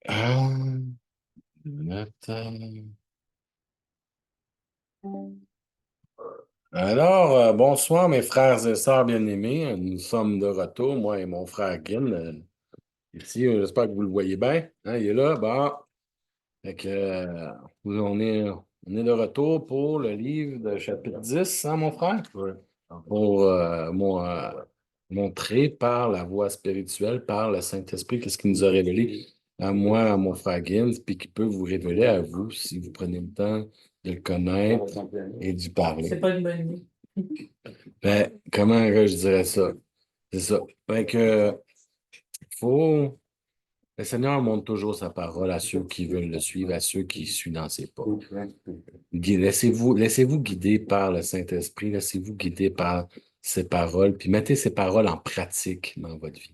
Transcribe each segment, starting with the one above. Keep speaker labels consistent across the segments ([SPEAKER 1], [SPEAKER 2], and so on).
[SPEAKER 1] Ah, attends. Alors, bonsoir mes frères et sœurs bien-aimés. Nous sommes de retour, moi et mon frère Gin. Ici, j'espère que vous le voyez bien. Hein, il est là. Bon. Fait que, on est de retour pour le livre de chapitre 10, hein, mon frère? Oui. Pour montrer par la voie spirituelle, par le Saint-Esprit, qu'est-ce qu'il nous a révélé à moi, à mon frère Gims, puis qui peut vous révéler à vous si vous prenez le temps de le connaître et d'y parler. C'est pas une bonne idée. Ben, comment je dirais ça? C'est ça. Fait que, faut. Le Seigneur montre toujours sa parole à ceux qui veulent le suivre, à ceux qui suivent dans ses pas. Laissez-vous guider par le Saint-Esprit, laissez-vous guider par ses paroles, puis mettez ses paroles en pratique dans votre vie.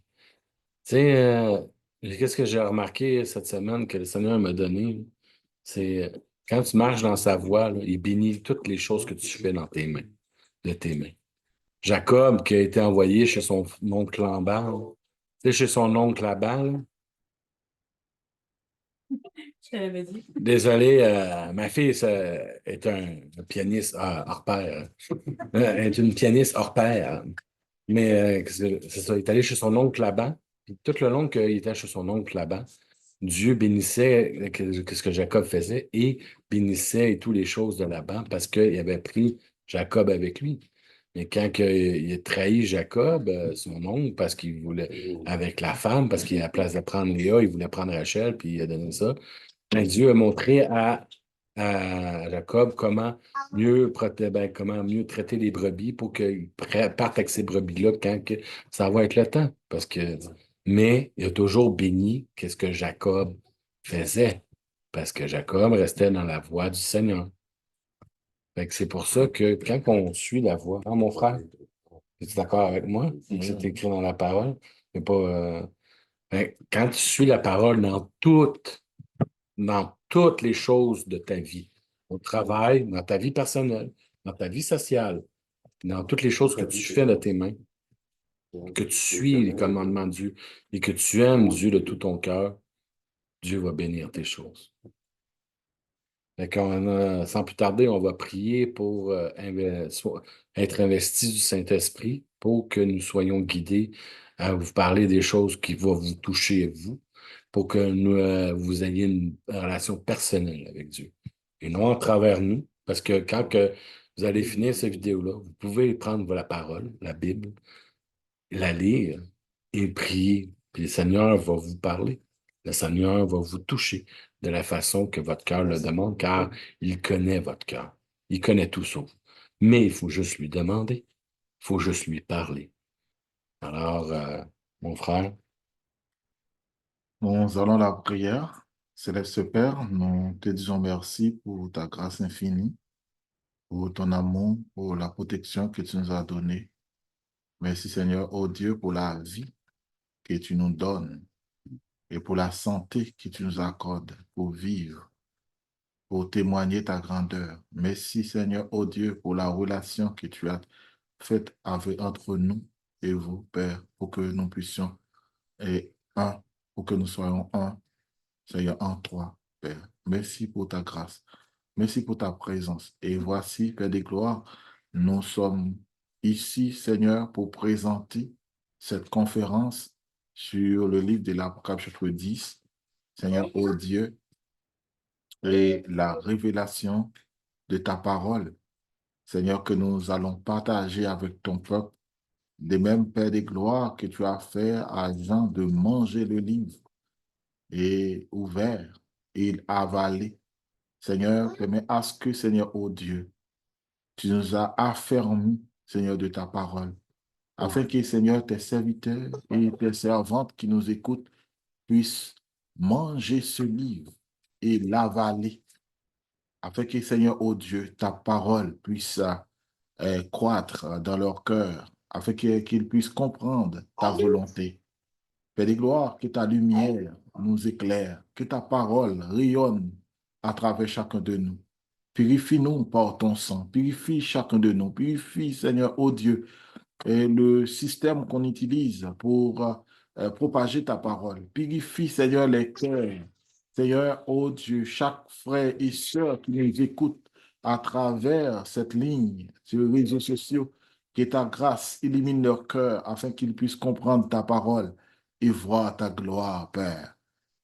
[SPEAKER 1] Tu sais, qu'est-ce que j'ai remarqué cette semaine que le Seigneur m'a donné? C'est quand tu marches dans sa voie, là, il bénit toutes les choses que tu fais dans tes mains, de tes mains. Jacob, qui a été envoyé chez son oncle Laban, tu sais, chez son oncle Laban, je te l'avais dit. Désolé, ma fille est un pianiste hors pair. Elle est une pianiste hors pair. Mais c'est ça, il est allé chez son oncle Laban. Puis tout le long qu'il était chez son oncle Laban, Dieu bénissait ce que Jacob faisait et bénissait toutes les choses de Laban parce qu'il avait pris Jacob avec lui. Mais quand il a trahi Jacob, son oncle, parce qu'il voulait, avec la femme, parce qu'à la place de prendre Léa, il voulait prendre Rachel, puis il a donné ça. Ben, Dieu a montré à Jacob comment mieux traiter les brebis pour qu'il parte avec ces brebis-là quand ça va être le temps. Mais il a toujours béni qu'est-ce que Jacob faisait, parce que Jacob restait dans la voie du Seigneur. Fait que c'est pour ça que quand on suit la voie, hein, mon frère, es-tu d'accord avec moi? Que c'est écrit dans la parole. C'est pas, quand tu suis la parole dans toutes les choses de ta vie, au travail, dans ta vie personnelle, dans ta vie sociale, dans toutes les choses que tu fais de tes mains, que tu suis les commandements de Dieu et que tu aimes Dieu de tout ton cœur, Dieu va bénir tes choses. Sans plus tarder, on va prier pour être investis du Saint-Esprit pour que nous soyons guidés à vous parler des choses qui vont vous toucher, vous, pour que vous ayez une relation personnelle avec Dieu. Et non à travers nous, parce que vous allez finir cette vidéo-là, vous pouvez prendre la parole, la Bible, la lire et prier. Puis le Seigneur va vous parler. Le Seigneur va vous toucher de la façon que votre cœur le demande, car il connaît votre cœur. Il connaît tout sur vous. Mais il faut juste lui demander. Il faut juste lui parler. Alors, mon frère,
[SPEAKER 2] Nous allons à la prière. Céleste Père, nous te disons merci pour ta grâce infinie, pour ton amour, pour la protection que tu nous as donnée. Merci Seigneur, oh Dieu, pour la vie que tu nous donnes et pour la santé que tu nous accordes pour vivre, pour témoigner ta grandeur. Merci Seigneur, oh Dieu, pour la relation que tu as faite entre nous et vous, Père, pour que nous puissions être un, pour que nous soyons un. Seigneur, en toi, Père. Merci pour ta grâce. Merci pour ta présence. Et voici, Père des gloires, nous sommes ici, Seigneur, pour présenter cette conférence sur le livre de l'Apocalypse, chapitre 10. Seigneur, ô Dieu, et la révélation de ta parole, Seigneur, que nous allons partager avec ton peuple, de même, Père des gloires, que tu as fait à Jean de manger le livre et ouvert et avalé. Seigneur, permets à ce que, Seigneur, ô Dieu, tu nous as affermis, Seigneur, de ta parole, afin que, Seigneur, tes serviteurs et tes servantes qui nous écoutent puissent manger ce livre et l'avaler, afin que, Seigneur, ô Dieu, ta parole puisse croître dans leur cœur, afin qu'ils puissent comprendre ta volonté. Père de gloire, que ta lumière nous éclaire, que ta parole rayonne à travers chacun de nous. Purifie-nous par ton sang, purifie chacun de nous, purifie, Seigneur, ô Dieu, et le système qu'on utilise pour propager ta parole. Purifie, Seigneur, les cœurs Seigneur, oh Dieu, chaque frère et sœur qui nous écoute à travers cette ligne sur les réseaux sociaux, que ta grâce illumine leur cœur afin qu'ils puissent comprendre ta parole et voir ta gloire, Père.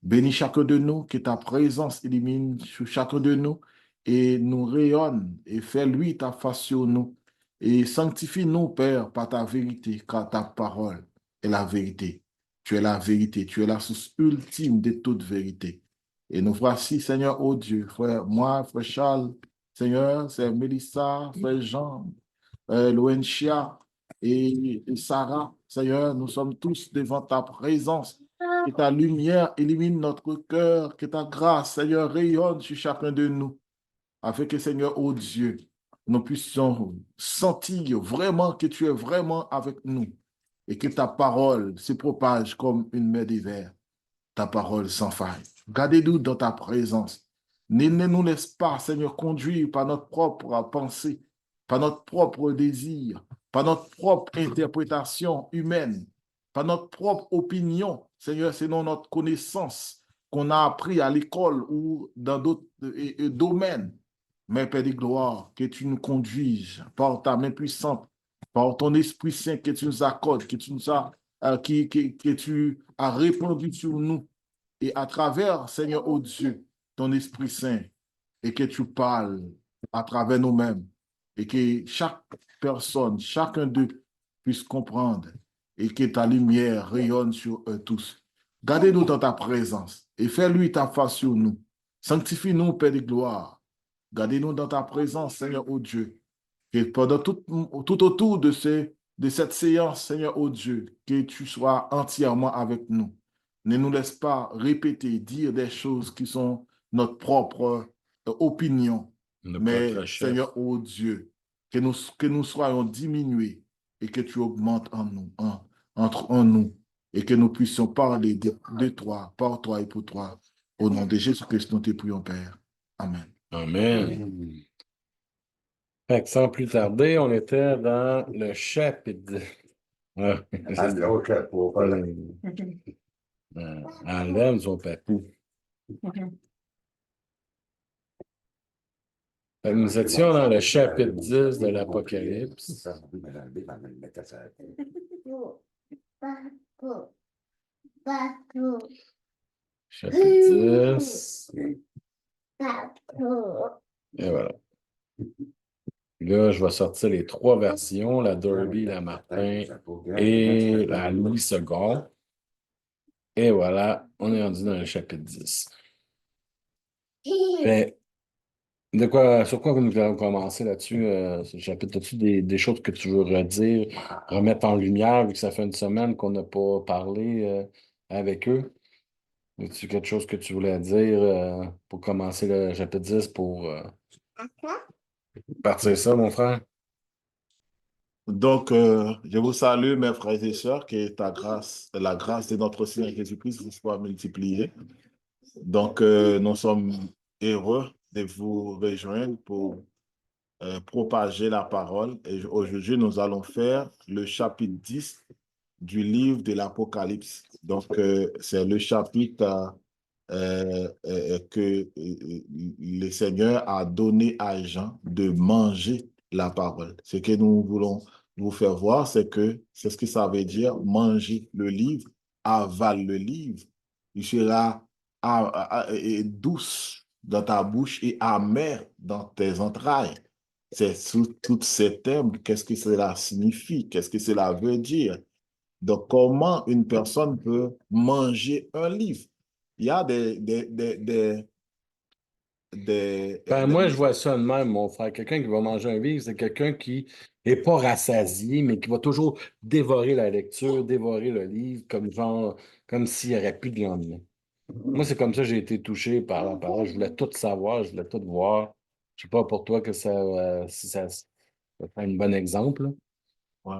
[SPEAKER 2] Bénis chacun de nous, que ta présence illumine sur chacun de nous et nous rayonne et fais lui ta face sur nous et sanctifie-nous, Père, par ta vérité, car ta parole est la vérité. Tu es la vérité, tu es la source ultime de toute vérité. Et nous voici, Seigneur, oh Dieu, frère, moi, frère Charles, Seigneur, c'est Mélissa, frère Jean, Loenchia et Sarah. Seigneur, nous sommes tous devant ta présence. Que ta lumière illumine notre cœur, que ta grâce, Seigneur, rayonne sur chacun de nous, afin que, Seigneur, oh Dieu, nous puissions sentir vraiment que tu es vraiment avec nous et que ta parole se propage comme une mer d'hiver, ta parole sans faille. Gardez-nous dans ta présence. Ne nous laisse pas, Seigneur, conduire par notre propre pensée, par notre propre désir, par notre propre interprétation humaine, par notre propre opinion, Seigneur, selon notre connaissance qu'on a appris à l'école ou dans d'autres domaines. Mais Père de gloire, que tu nous conduises par ta main puissante, par ton Esprit Saint que tu nous accordes, que tu nous as, que tu as répandu sur nous et à travers, Seigneur, oh Dieu, ton Esprit Saint, et que tu parles à travers nous-mêmes, et que chaque personne, chacun d'eux puisse comprendre, et que ta lumière rayonne sur eux tous. Gardez-nous dans ta présence, et fais-lui ta face sur nous. Sanctifie-nous, Père de gloire. Gardez-nous dans ta présence, Seigneur, oh Dieu. Que pendant tout autour de cette séance, Seigneur, oh Dieu, que tu sois entièrement avec nous. Ne nous laisse pas répéter, dire des choses qui sont notre propre opinion.
[SPEAKER 1] Notre propre
[SPEAKER 2] Mais
[SPEAKER 1] chef.
[SPEAKER 2] Seigneur, oh Dieu, que nous soyons diminués et que tu augmentes en nous, en nous, et que nous puissions parler de toi, par toi et pour toi. Au nom de Jésus-Christ, nous te prions, Père. Amen.
[SPEAKER 1] Amen. Fait que sans plus tarder, on était dans le chapitre. Ah, enlève son papou. Fait que nous étions dans le chapitre 10 de l'Apocalypse. Chapitre 10. Et voilà. Là, je vais sortir les trois versions, la Derby, la Martin et la Louis II. Et voilà, on est rendu dans le chapitre 10. Fait, sur quoi nous allons commencer là-dessus, ce chapitre? As-tu des choses que tu veux redire, remettre en lumière, vu que ça fait une semaine qu'on n'a pas parlé avec eux? As-tu quelque chose que tu voulais dire pour commencer le chapitre 10 pour partir ça, mon frère?
[SPEAKER 2] Donc, je vous salue, mes frères et sœurs, que ta grâce, la grâce de notre Seigneur Jésus-Christ vous soit multipliée. Donc, nous sommes heureux de vous rejoindre pour propager la parole. Et aujourd'hui, nous allons faire le chapitre 10 du livre de l'Apocalypse. Donc, c'est le chapitre que le Seigneur a donné à Jean de manger la parole. Ce que nous voulons vous faire voir, c'est ce que ça veut dire manger le livre, avale le livre. Il sera douce dans ta bouche et amer dans tes entrailles. C'est sous tous ces termes, qu'est-ce que cela signifie, qu'est-ce que cela veut dire. Donc, comment une personne peut manger un livre? Il y a
[SPEAKER 1] Moi, je vois ça de même, mon frère. Quelqu'un qui va manger un livre, c'est quelqu'un qui n'est pas rassasié, mais qui va toujours dévorer la lecture, dévorer le livre, comme s'il n'y aurait plus de lendemain. Moi, c'est comme ça que j'ai été touché par la parole. Je voulais tout savoir, je voulais tout voir. Je sais pas pour toi que si ça fait un bon exemple, là.
[SPEAKER 2] Ouais.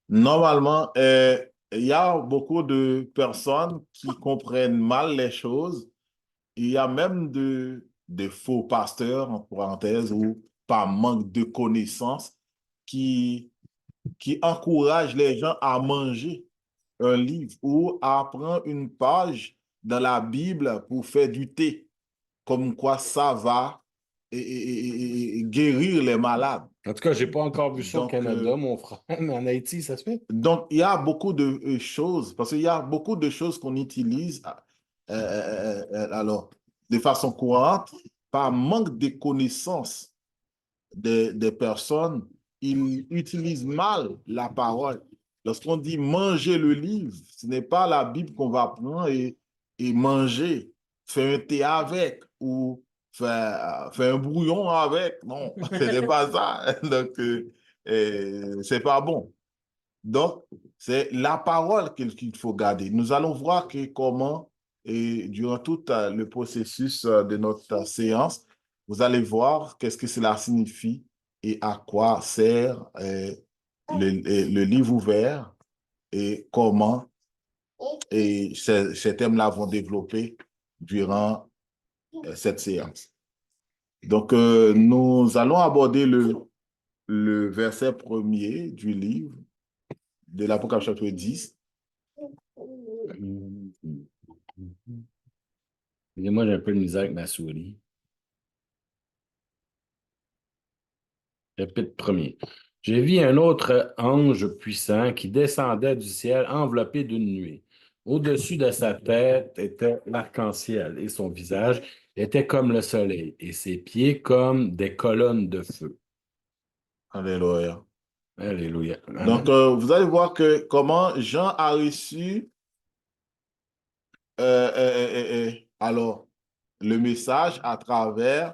[SPEAKER 2] Normalement, il y a beaucoup de personnes qui comprennent mal les choses. Il y a même de faux pasteurs, en parenthèse, ou par manque de connaissances, qui, qui encouragent les gens à manger un livre ou à prendre une page dans la Bible pour faire du thé, comme quoi ça va et guérir les malades.
[SPEAKER 1] En tout cas, j'ai pas encore vu ça au
[SPEAKER 2] Donc,
[SPEAKER 1] Canada, mon frère, mais en Haïti, ça se fait.
[SPEAKER 2] il y a beaucoup de choses, parce qu'il y a beaucoup de choses qu'on utilise alors, de façon courante, par manque de connaissances des personnes, ils utilisent mal la parole. Lorsqu'on dit manger le livre, ce n'est pas la Bible qu'on va prendre et manger, faire un thé avec ou faire un brouillon avec. Non, ce n'est pas ça. Donc, c'est pas bon. Donc, c'est la parole qu'il faut garder. Nous allons voir que comment, et durant tout le processus de notre séance, vous allez voir qu'est-ce que cela signifie et à quoi sert le livre ouvert et comment et ces thèmes-là vont développer durant cette séance. Donc, nous allons aborder le verset premier du livre de l'Apocalypse chapitre 10.
[SPEAKER 1] Moi, j'ai un peu de misère avec ma souris. Chapitre premier. J'ai vu un autre ange puissant qui descendait du ciel enveloppé d'une nuée. Au-dessus de sa tête était l'arc-en-ciel et son visage était comme le soleil et ses pieds comme des colonnes de feu.
[SPEAKER 2] Alléluia.
[SPEAKER 1] Alléluia.
[SPEAKER 2] Donc,
[SPEAKER 1] Amen.
[SPEAKER 2] vous allez voir que comment Jean a reçu alors le message à travers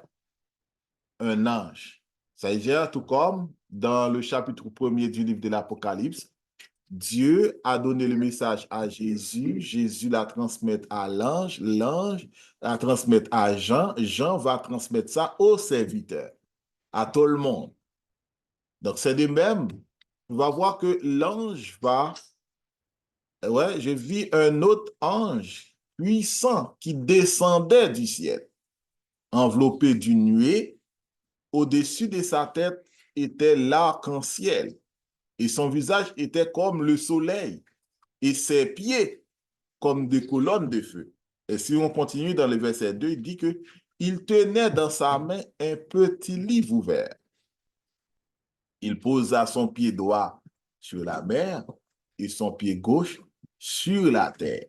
[SPEAKER 2] un ange. C'est-à-dire, tout comme dans le chapitre premier du livre de l'Apocalypse, Dieu a donné le message à Jésus, Jésus la transmet à l'ange, l'ange la transmet à Jean, Jean va transmettre ça au serviteur, à tout le monde. Donc, c'est de même, on va voir que l'ange va, ouais, je vis un autre ange puissant qui descendait du ciel, enveloppé d'une nuée. Au-dessus de sa tête était l'arc-en-ciel et son visage était comme le soleil et ses pieds comme des colonnes de feu. Et si on continue dans le verset 2, il dit que il tenait dans sa main un petit livre ouvert. Il posa son pied droit sur la mer et son pied gauche sur la terre.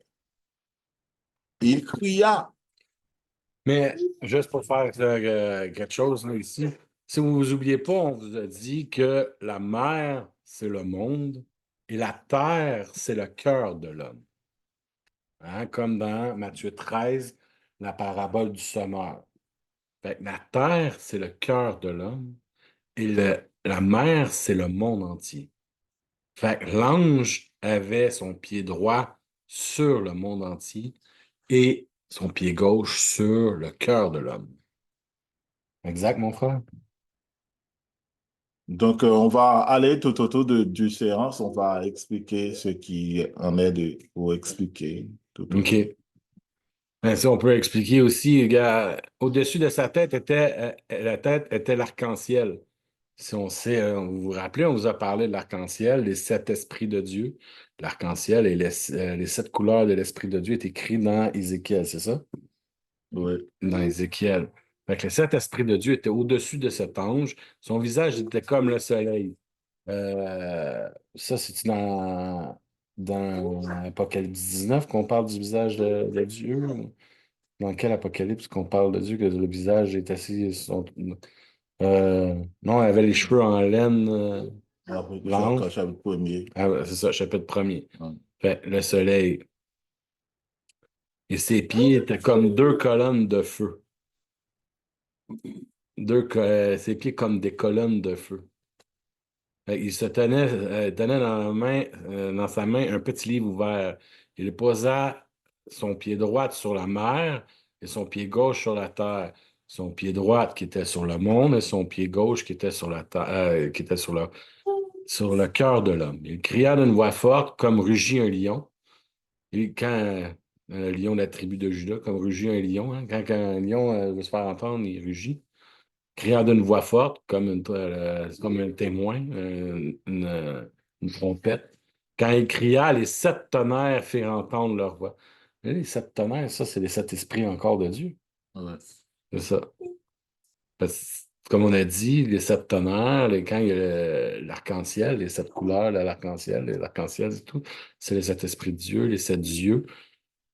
[SPEAKER 2] Il cria.
[SPEAKER 1] Mais juste pour faire quelque chose là, ici, si vous vous oubliez pas, on vous a dit que la mer, c'est le monde et la terre, c'est le cœur de l'homme. Hein, comme dans Matthieu 13, la parabole du semeur. Fait que la terre, c'est le cœur de l'homme et la mer, c'est le monde entier. Fait que l'ange avait son pied droit sur le monde entier et son pied gauche sur le cœur de l'homme. Exact, mon frère?
[SPEAKER 2] Donc, on va aller tout autour du séance, on va expliquer ce qui en est pour expliquer tout autour.
[SPEAKER 1] OK. Ben, ça, on peut expliquer aussi, gars, au-dessus de sa tête était, la tête était l'arc-en-ciel. Si on sait, vous vous rappelez, on vous a parlé de l'arc-en-ciel, les sept esprits de Dieu. L'arc-en-ciel et les sept couleurs de l'esprit de Dieu est écrit dans Ézéchiel, c'est ça?
[SPEAKER 2] Oui.
[SPEAKER 1] Dans Ézéchiel. Fait que les sept esprits de Dieu étaient au-dessus de cet ange. Son visage était comme le soleil. Ça, c'est dans Apocalypse 19 qu'on parle du visage de Dieu. Dans quel Apocalypse qu'on parle de Dieu, que le visage est assis non, elle avait les cheveux en laine
[SPEAKER 2] Jacques,
[SPEAKER 1] blanche.
[SPEAKER 2] chapitre premier.
[SPEAKER 1] Ah, ouais, c'est ça, chapitre premier.
[SPEAKER 2] Ouais.
[SPEAKER 1] Fait, le soleil. Et ses pieds étaient comme deux colonnes de feu. Ses pieds comme des colonnes de feu. Fait, il se tenait dans sa main un petit livre ouvert. Il posa son pied droit sur la mer et son pied gauche sur la terre. Son pied droit qui était sur le monde et son pied gauche qui était sur la terre, qui était sur le cœur de l'homme. Il cria d'une voix forte comme rugit un lion. Et quand un lion de la tribu de Juda, comme rugit un lion, hein, quand un lion veut se faire entendre, il rugit. Criant d'une voix forte, comme un témoin, une trompette. Quand il cria, les sept tonnerres firent entendre leur voix. Les sept tonnerres, ça, c'est les sept esprits encore de Dieu.
[SPEAKER 2] Ouais.
[SPEAKER 1] C'est ça. Parce que, comme on a dit, les sept tonnerres, quand il y a l'arc-en-ciel, les sept couleurs de l'arc-en-ciel et tout, c'est les sept esprits de Dieu, les sept dieux.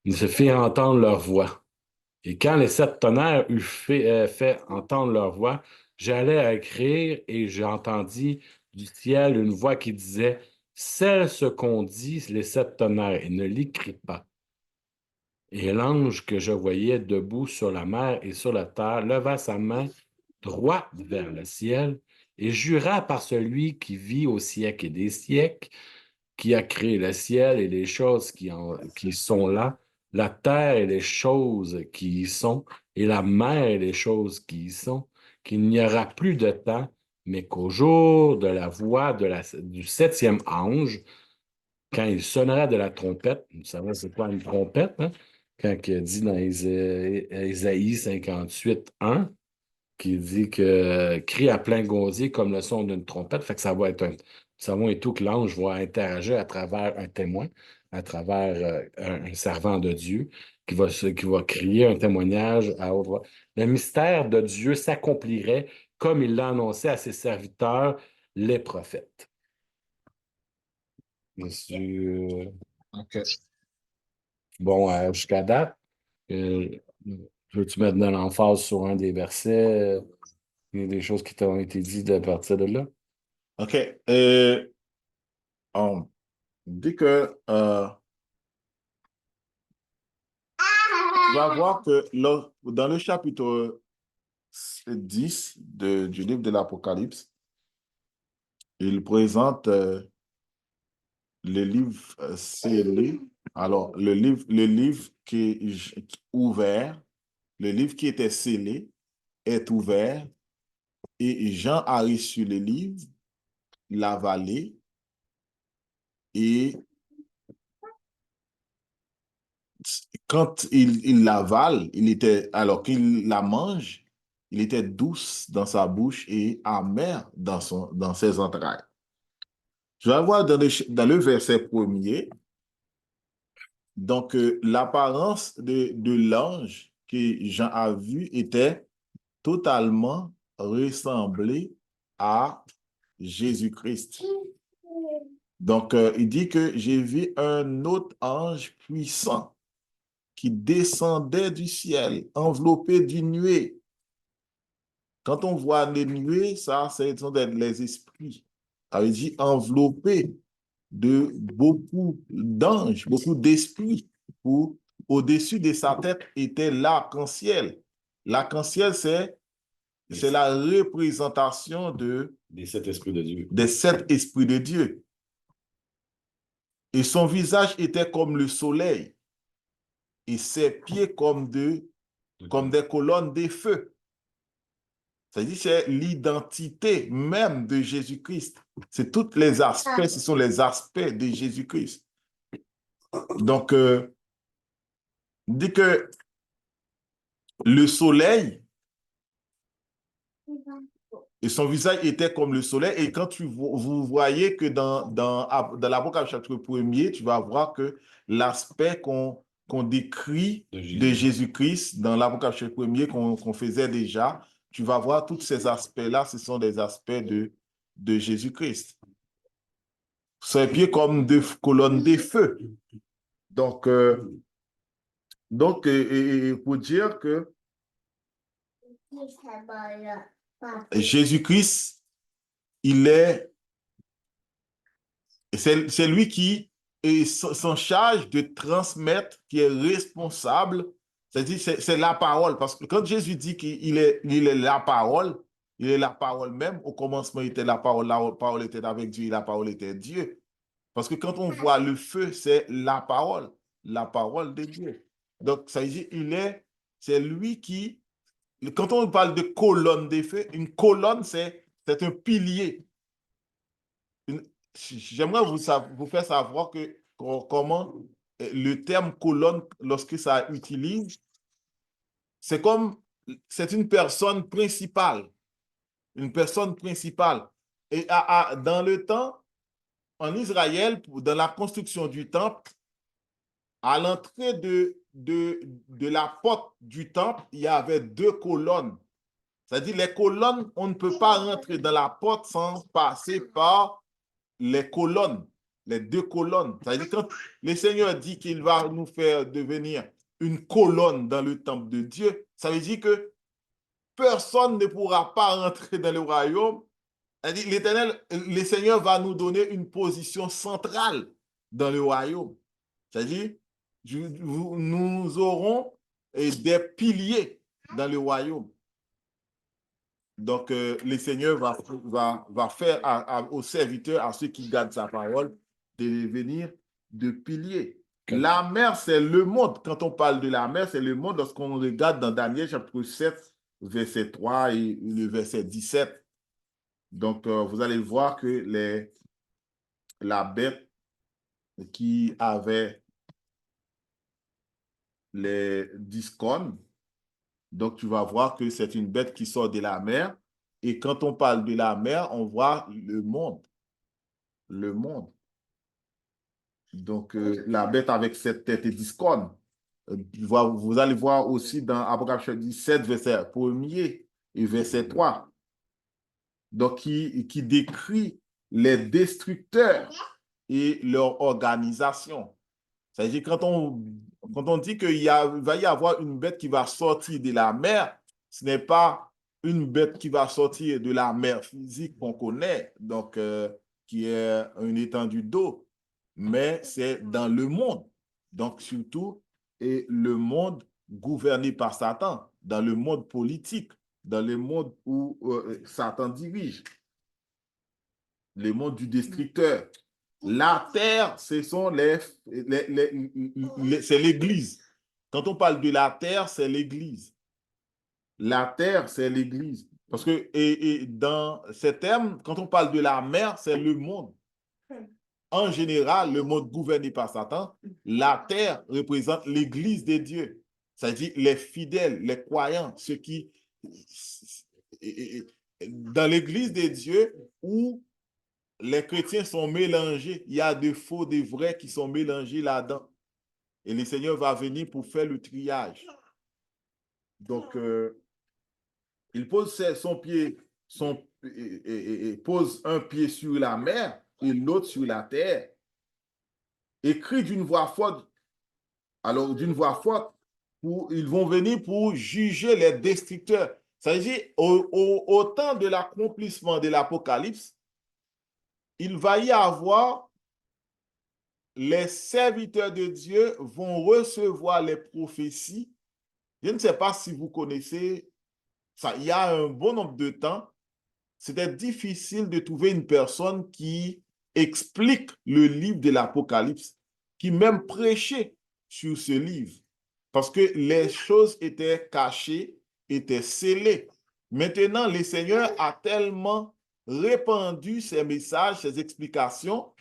[SPEAKER 1] Ils se firent entendre leur voix. Et quand les sept tonnerres eurent fait entendre leur voix, j'allais à écrire et j'entendis du ciel une voix qui disait, scelle ce qu'ont dit les sept tonnerres et ne l'écris pas. Et l'ange que je voyais debout sur la mer et sur la terre leva sa main droite vers le ciel et jura par celui qui vit au siècle et des siècles, qui a créé le ciel et les choses qui sont là, la terre et les choses qui y sont, et la mer et les choses qui y sont, qu'il n'y aura plus de temps, mais qu'au jour de la voix du septième ange, quand il sonnera de la trompette, vous savez c'est quoi une trompette, hein? Quand il dit dans Ésaïe 58:1, qui dit que crie à plein gosier comme le son d'une trompette, fait que ça va être un savon et tout que l'ange va interagir à travers un témoin, à travers un servant de Dieu qui va crier un témoignage à haute voix. Le mystère de Dieu s'accomplirait comme il l'a annoncé à ses serviteurs, les prophètes. Monsieur,
[SPEAKER 2] OK.
[SPEAKER 1] bon, jusqu'à date, euh, veux-tu mettre de l'emphase sur un des versets, il y a des choses qui t'ont été dites à partir de là?
[SPEAKER 2] OK. On dit que tu vas voir que dans le chapitre 10 du livre de l'Apocalypse, il présente le livre scellé. Alors, le livre qui est ouvert, le livre qui était scellé est ouvert et Jean a reçu le livre, l'a avalé et quand il l'avale, alors qu'il la mange, il était douce dans sa bouche et amer dans ses entrailles. Je vais voir dans le verset premier, donc l'apparence de l'ange que Jean a vu était totalement ressemblée à Jésus-Christ. Donc, il dit que j'ai vu un autre ange puissant qui descendait du ciel, enveloppé d'une nuée. Quand on voit les nuées, ça, ce sont les esprits. Ça veut dire enveloppé de beaucoup d'anges, beaucoup d'esprits. Au-dessus de sa tête était l'arc-en-ciel. L'arc-en-ciel, c'est la représentation
[SPEAKER 1] Des sept esprits de Dieu.
[SPEAKER 2] des sept esprits de Dieu. Et son visage était comme le soleil et ses pieds comme des colonnes de feu. C'est-à-dire c'est l'identité même de Jésus-Christ. C'est tous les aspects, ce sont les aspects de Jésus-Christ. Donc, dit que le soleil, et son visage était comme le soleil, et quand vous voyez que dans l'Apocalypse chapitre 1er, tu vas voir que l'aspect qu'on décrit de Jésus-Christ dans l'Apocalypse chapitre 1er, qu'on faisait déjà, tu vas voir tous ces aspects-là, ce sont des aspects de Jésus-Christ. Ses pieds comme des colonnes de feu. Donc, pour dire que Jésus-Christ, c'est lui qui s'en charge de transmettre, qui est responsable. C'est-à-dire, c'est la parole. Parce que quand Jésus dit qu'il est la parole, il est la parole même. Au commencement, il était la parole était avec Dieu et la parole était Dieu. Parce que quand on voit le feu, c'est la parole de Dieu. Donc, ça veut dire, c'est lui qui, quand on parle de colonne de feu, une colonne, c'est un pilier. J'aimerais vous faire savoir comment le terme colonne, lorsque ça utilise, c'est une personne principale. Une personne principale. Et dans le temps, en Israël, dans la construction du temple,
[SPEAKER 3] à l'entrée de la porte du temple, il y avait 2 colonnes. C'est-à-dire, les colonnes, on ne peut pas rentrer dans la porte sans passer par les colonnes, les 2 colonnes. C'est-à-dire, quand le Seigneur dit qu'il va nous faire devenir une colonne dans le temple de Dieu, ça veut dire que personne ne pourra pas rentrer dans le royaume. L'Éternel, le Seigneur va nous donner une position centrale dans le royaume. C'est-à-dire, nous aurons des piliers dans le royaume. Donc, le Seigneur va faire aux serviteurs, à ceux qui gardent sa parole, de devenir de piliers. La mer, c'est le monde. Quand on parle de la mer, c'est le monde. Lorsqu'on regarde dans Daniel chapitre 7, verset 3 et le verset 17. Donc, vous allez voir que la bête qui avait les 10 cornes, donc tu vas voir que c'est une bête qui sort de la mer. Et quand on parle de la mer, on voit le monde. Le monde. Donc, la bête avec cette tête et 10 cornes. Vous allez voir aussi dans Apocalypse 17, verset 1er et verset 3. Donc, qui décrit les destructeurs et leur organisation. C'est-à-dire, quand on dit qu'il va y avoir une bête qui va sortir de la mer, ce n'est pas une bête qui va sortir de la mer physique qu'on connaît, donc qui est une étendue d'eau, mais c'est dans le monde. Donc, surtout, et le monde gouverné par Satan, dans le monde politique, dans le monde où Satan dirige, le monde du destructeur. La terre, c'est l'Église. Quand on parle de la terre, c'est l'Église. La terre, c'est l'Église. Parce que et dans ces termes, quand on parle de la mer, c'est le monde. En général, le monde gouverné par Satan, la terre représente l'Église de Dieu. C'est-à-dire les fidèles, les croyants, ceux qui... Dans l'Église de Dieu, où les chrétiens sont mélangés. Il y a de faux, de vrais qui sont mélangés là-dedans. Et le Seigneur va venir pour faire le triage. Donc, il pose pose un pied sur la mer et l'autre sur la terre. Et crie d'une voix forte. Alors, d'une voix forte, ils vont venir pour juger les destructeurs. Ça veut dire, au temps de l'accomplissement de l'Apocalypse, il va y avoir les serviteurs de Dieu vont recevoir les prophéties. Je ne sais pas si vous connaissez ça. Il y a un bon nombre de temps, c'était difficile de trouver une personne qui explique le livre de l'Apocalypse, qui même prêchait sur ce livre. Parce que les choses étaient cachées, étaient scellées. Maintenant, le Seigneur a tellement répandu ses messages, ses explications,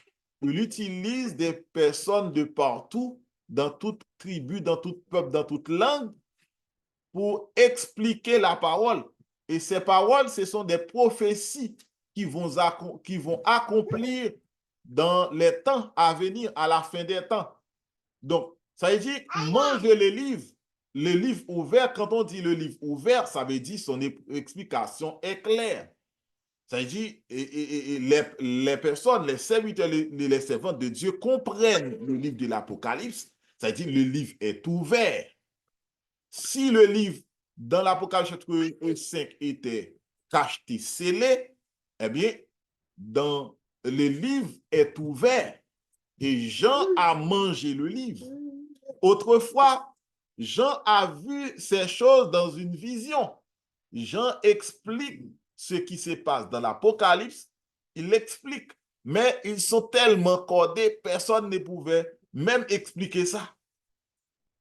[SPEAKER 3] il utilise des personnes de partout, dans toute tribu, dans tout peuple, dans toute langue, pour expliquer la parole. Et ces paroles, ce sont des prophéties qui vont accomplir dans les temps à venir, à la fin des temps. Donc, ça veut dire, manger le livre ouvert. Quand on dit le livre ouvert, ça veut dire son explication est claire. Ça veut dire, les personnes, les serviteurs, les servantes de Dieu comprennent le livre de l'Apocalypse. Ça veut dire, le livre est ouvert. Si le livre dans l'Apocalypse chapitre 5 était cacheté, scellé, eh bien, dans le livre est ouvert et Jean a mangé le livre. Autrefois, Jean a vu ces choses dans une vision. Jean explique ce qui se passe dans l'Apocalypse, il l'explique, mais ils sont tellement codés, personne ne pouvait même expliquer ça.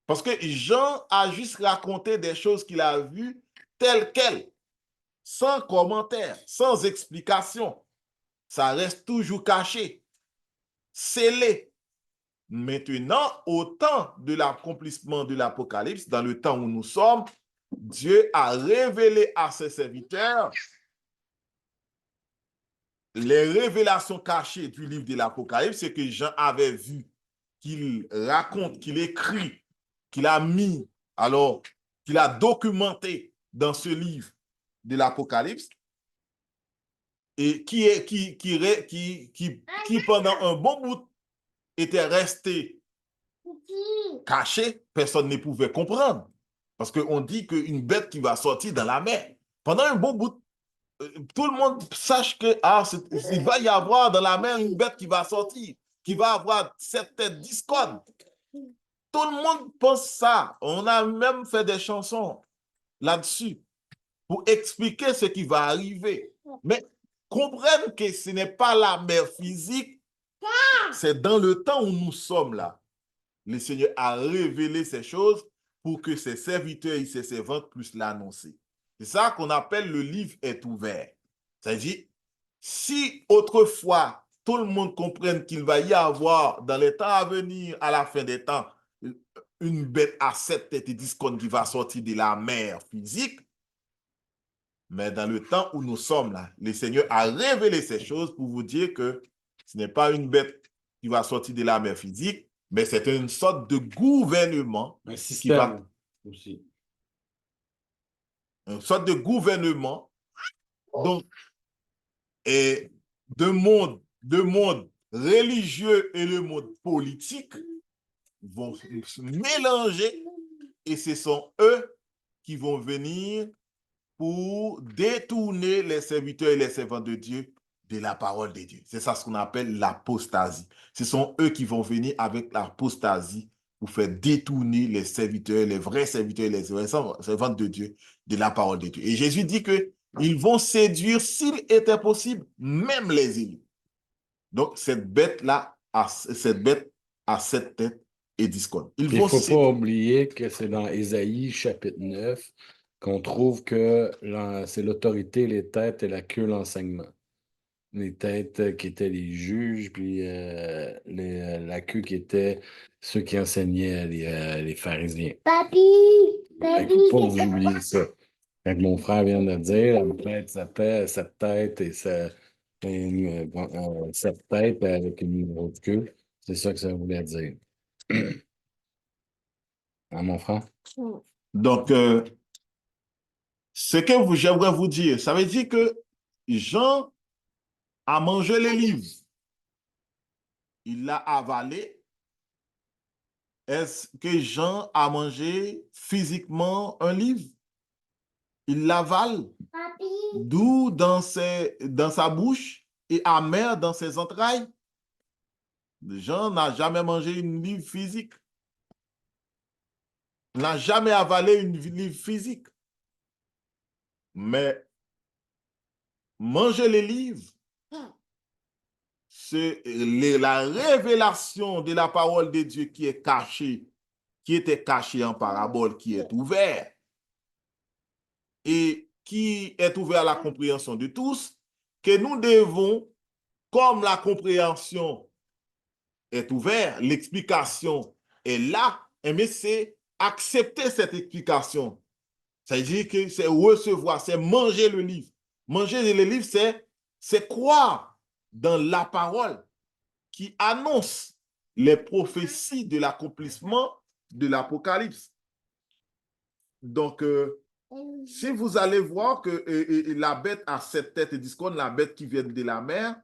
[SPEAKER 3] Parce que Jean a juste raconté des choses qu'il a vues telles quelles, sans commentaire, sans explication. Ça reste toujours caché, scellé. Maintenant, au temps de l'accomplissement de l'Apocalypse, dans le temps où nous sommes, Dieu a révélé à ses serviteurs les révélations cachées du livre de l'Apocalypse, ce que Jean avait vu qu'il raconte, qu'il écrit, qu'il a mis, alors qu'il a documenté dans ce livre de l'Apocalypse, et qui pendant un bon bout était resté caché, personne ne pouvait comprendre. Parce qu'on dit qu'une bête qui va sortir dans la mer, pendant un bon bout, tout le monde sache que il va y avoir dans la mer une bête qui va sortir, qui va avoir cette tête discorde. Tout le monde pense ça. On a même fait des chansons là-dessus pour expliquer ce qui va arriver. Mais comprennent que ce n'est pas la mer physique, c'est dans le temps où nous sommes là. Le Seigneur a révélé ces choses pour que ses serviteurs et ses servantes puissent l'annoncer. C'est ça qu'on appelle le livre est ouvert. C'est-à-dire, si autrefois tout le monde comprenne qu'il va y avoir dans les temps à venir, à la fin des temps, une bête à 7 têtes et 10 cornes qui va sortir de la mer physique, mais dans le temps où nous sommes là, le Seigneur a révélé ces choses pour vous dire que ce n'est pas une bête qui va sortir de la mer physique, mais c'est une sorte de gouvernement.
[SPEAKER 1] Un système aussi.
[SPEAKER 3] Une sorte de gouvernement, donc, et de monde religieux et le monde politique vont se mélanger et ce sont eux qui vont venir pour détourner les serviteurs et les servants de Dieu de la parole de Dieu. C'est ça ce qu'on appelle l'apostasie. Ce sont eux qui vont venir avec l'apostasie pour faire détourner les serviteurs, les vrais serviteurs et les servants de Dieu de la parole de Dieu. Et Jésus dit que ils vont séduire, s'il était possible, même les élus. Donc, cette bête-là, cette bête a 7 têtes et 10 cornes.
[SPEAKER 1] Il ne faut pas oublier que c'est dans Ésaïe, chapitre 9, qu'on trouve que c'est l'autorité, les têtes et la queue, l'enseignement. Les têtes qui étaient les juges, puis la queue qui était ceux qui enseignaient les pharisiens.
[SPEAKER 4] Papi,
[SPEAKER 1] Il ne faut pas vous oublier ça. Quand mon frère vient de dire, la tête, cette tête et cette tête avec une numéro de queue, c'est ça que ça voulait dire. Hein, mon frère?
[SPEAKER 3] Donc, ce que j'aimerais vous dire, ça veut dire que Jean a mangé les livres. Il l'a avalé. Est-ce que Jean a mangé physiquement un livre? Il l'avale, doux dans sa bouche et amer dans ses entrailles. Jean n'a jamais mangé une livre physique. Il n'a jamais avalé une livre physique. Mais manger les livres, c'est la révélation de la parole de Dieu qui est cachée, qui était cachée en parabole, qui est ouverte et qui est ouvert à la compréhension de tous, que nous devons, comme la compréhension est ouverte, l'explication est là, mais c'est accepter cette explication. C'est-à-dire que c'est recevoir, c'est manger le livre. Manger le livre, c'est croire dans la parole qui annonce les prophéties de l'accomplissement de l'Apocalypse. Donc, si vous allez voir que la bête a 7 têtes et 10 cornes, la bête qui vient de la mer,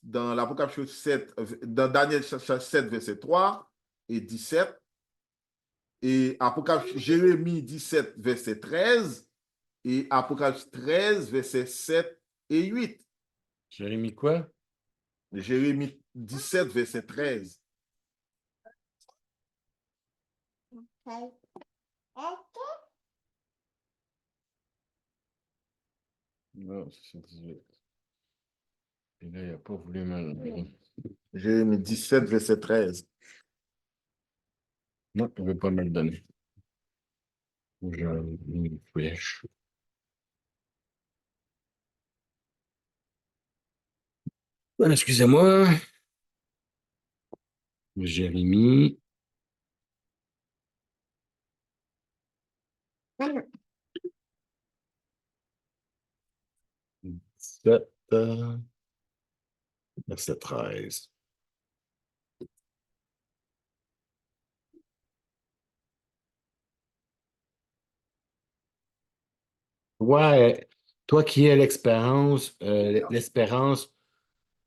[SPEAKER 3] dans l'Apocalypse 7, dans Daniel 7, verset 3 et 17, et Apocalypse, Jérémie 17, verset 13, et Apocalypse 13, verset 7 et 8.
[SPEAKER 1] Jérémie quoi?
[SPEAKER 3] Jérémie 17, verset 13.
[SPEAKER 1] Non, c'est 18. Et là, il n'a pas voulu me...
[SPEAKER 3] Jérémie 17, verset 13.
[SPEAKER 1] Non, il ne veut pas me le donner. J'ai une flèche. Excusez-moi. Jérémie. 17, verset 13. Ouais, toi qui es l'espérance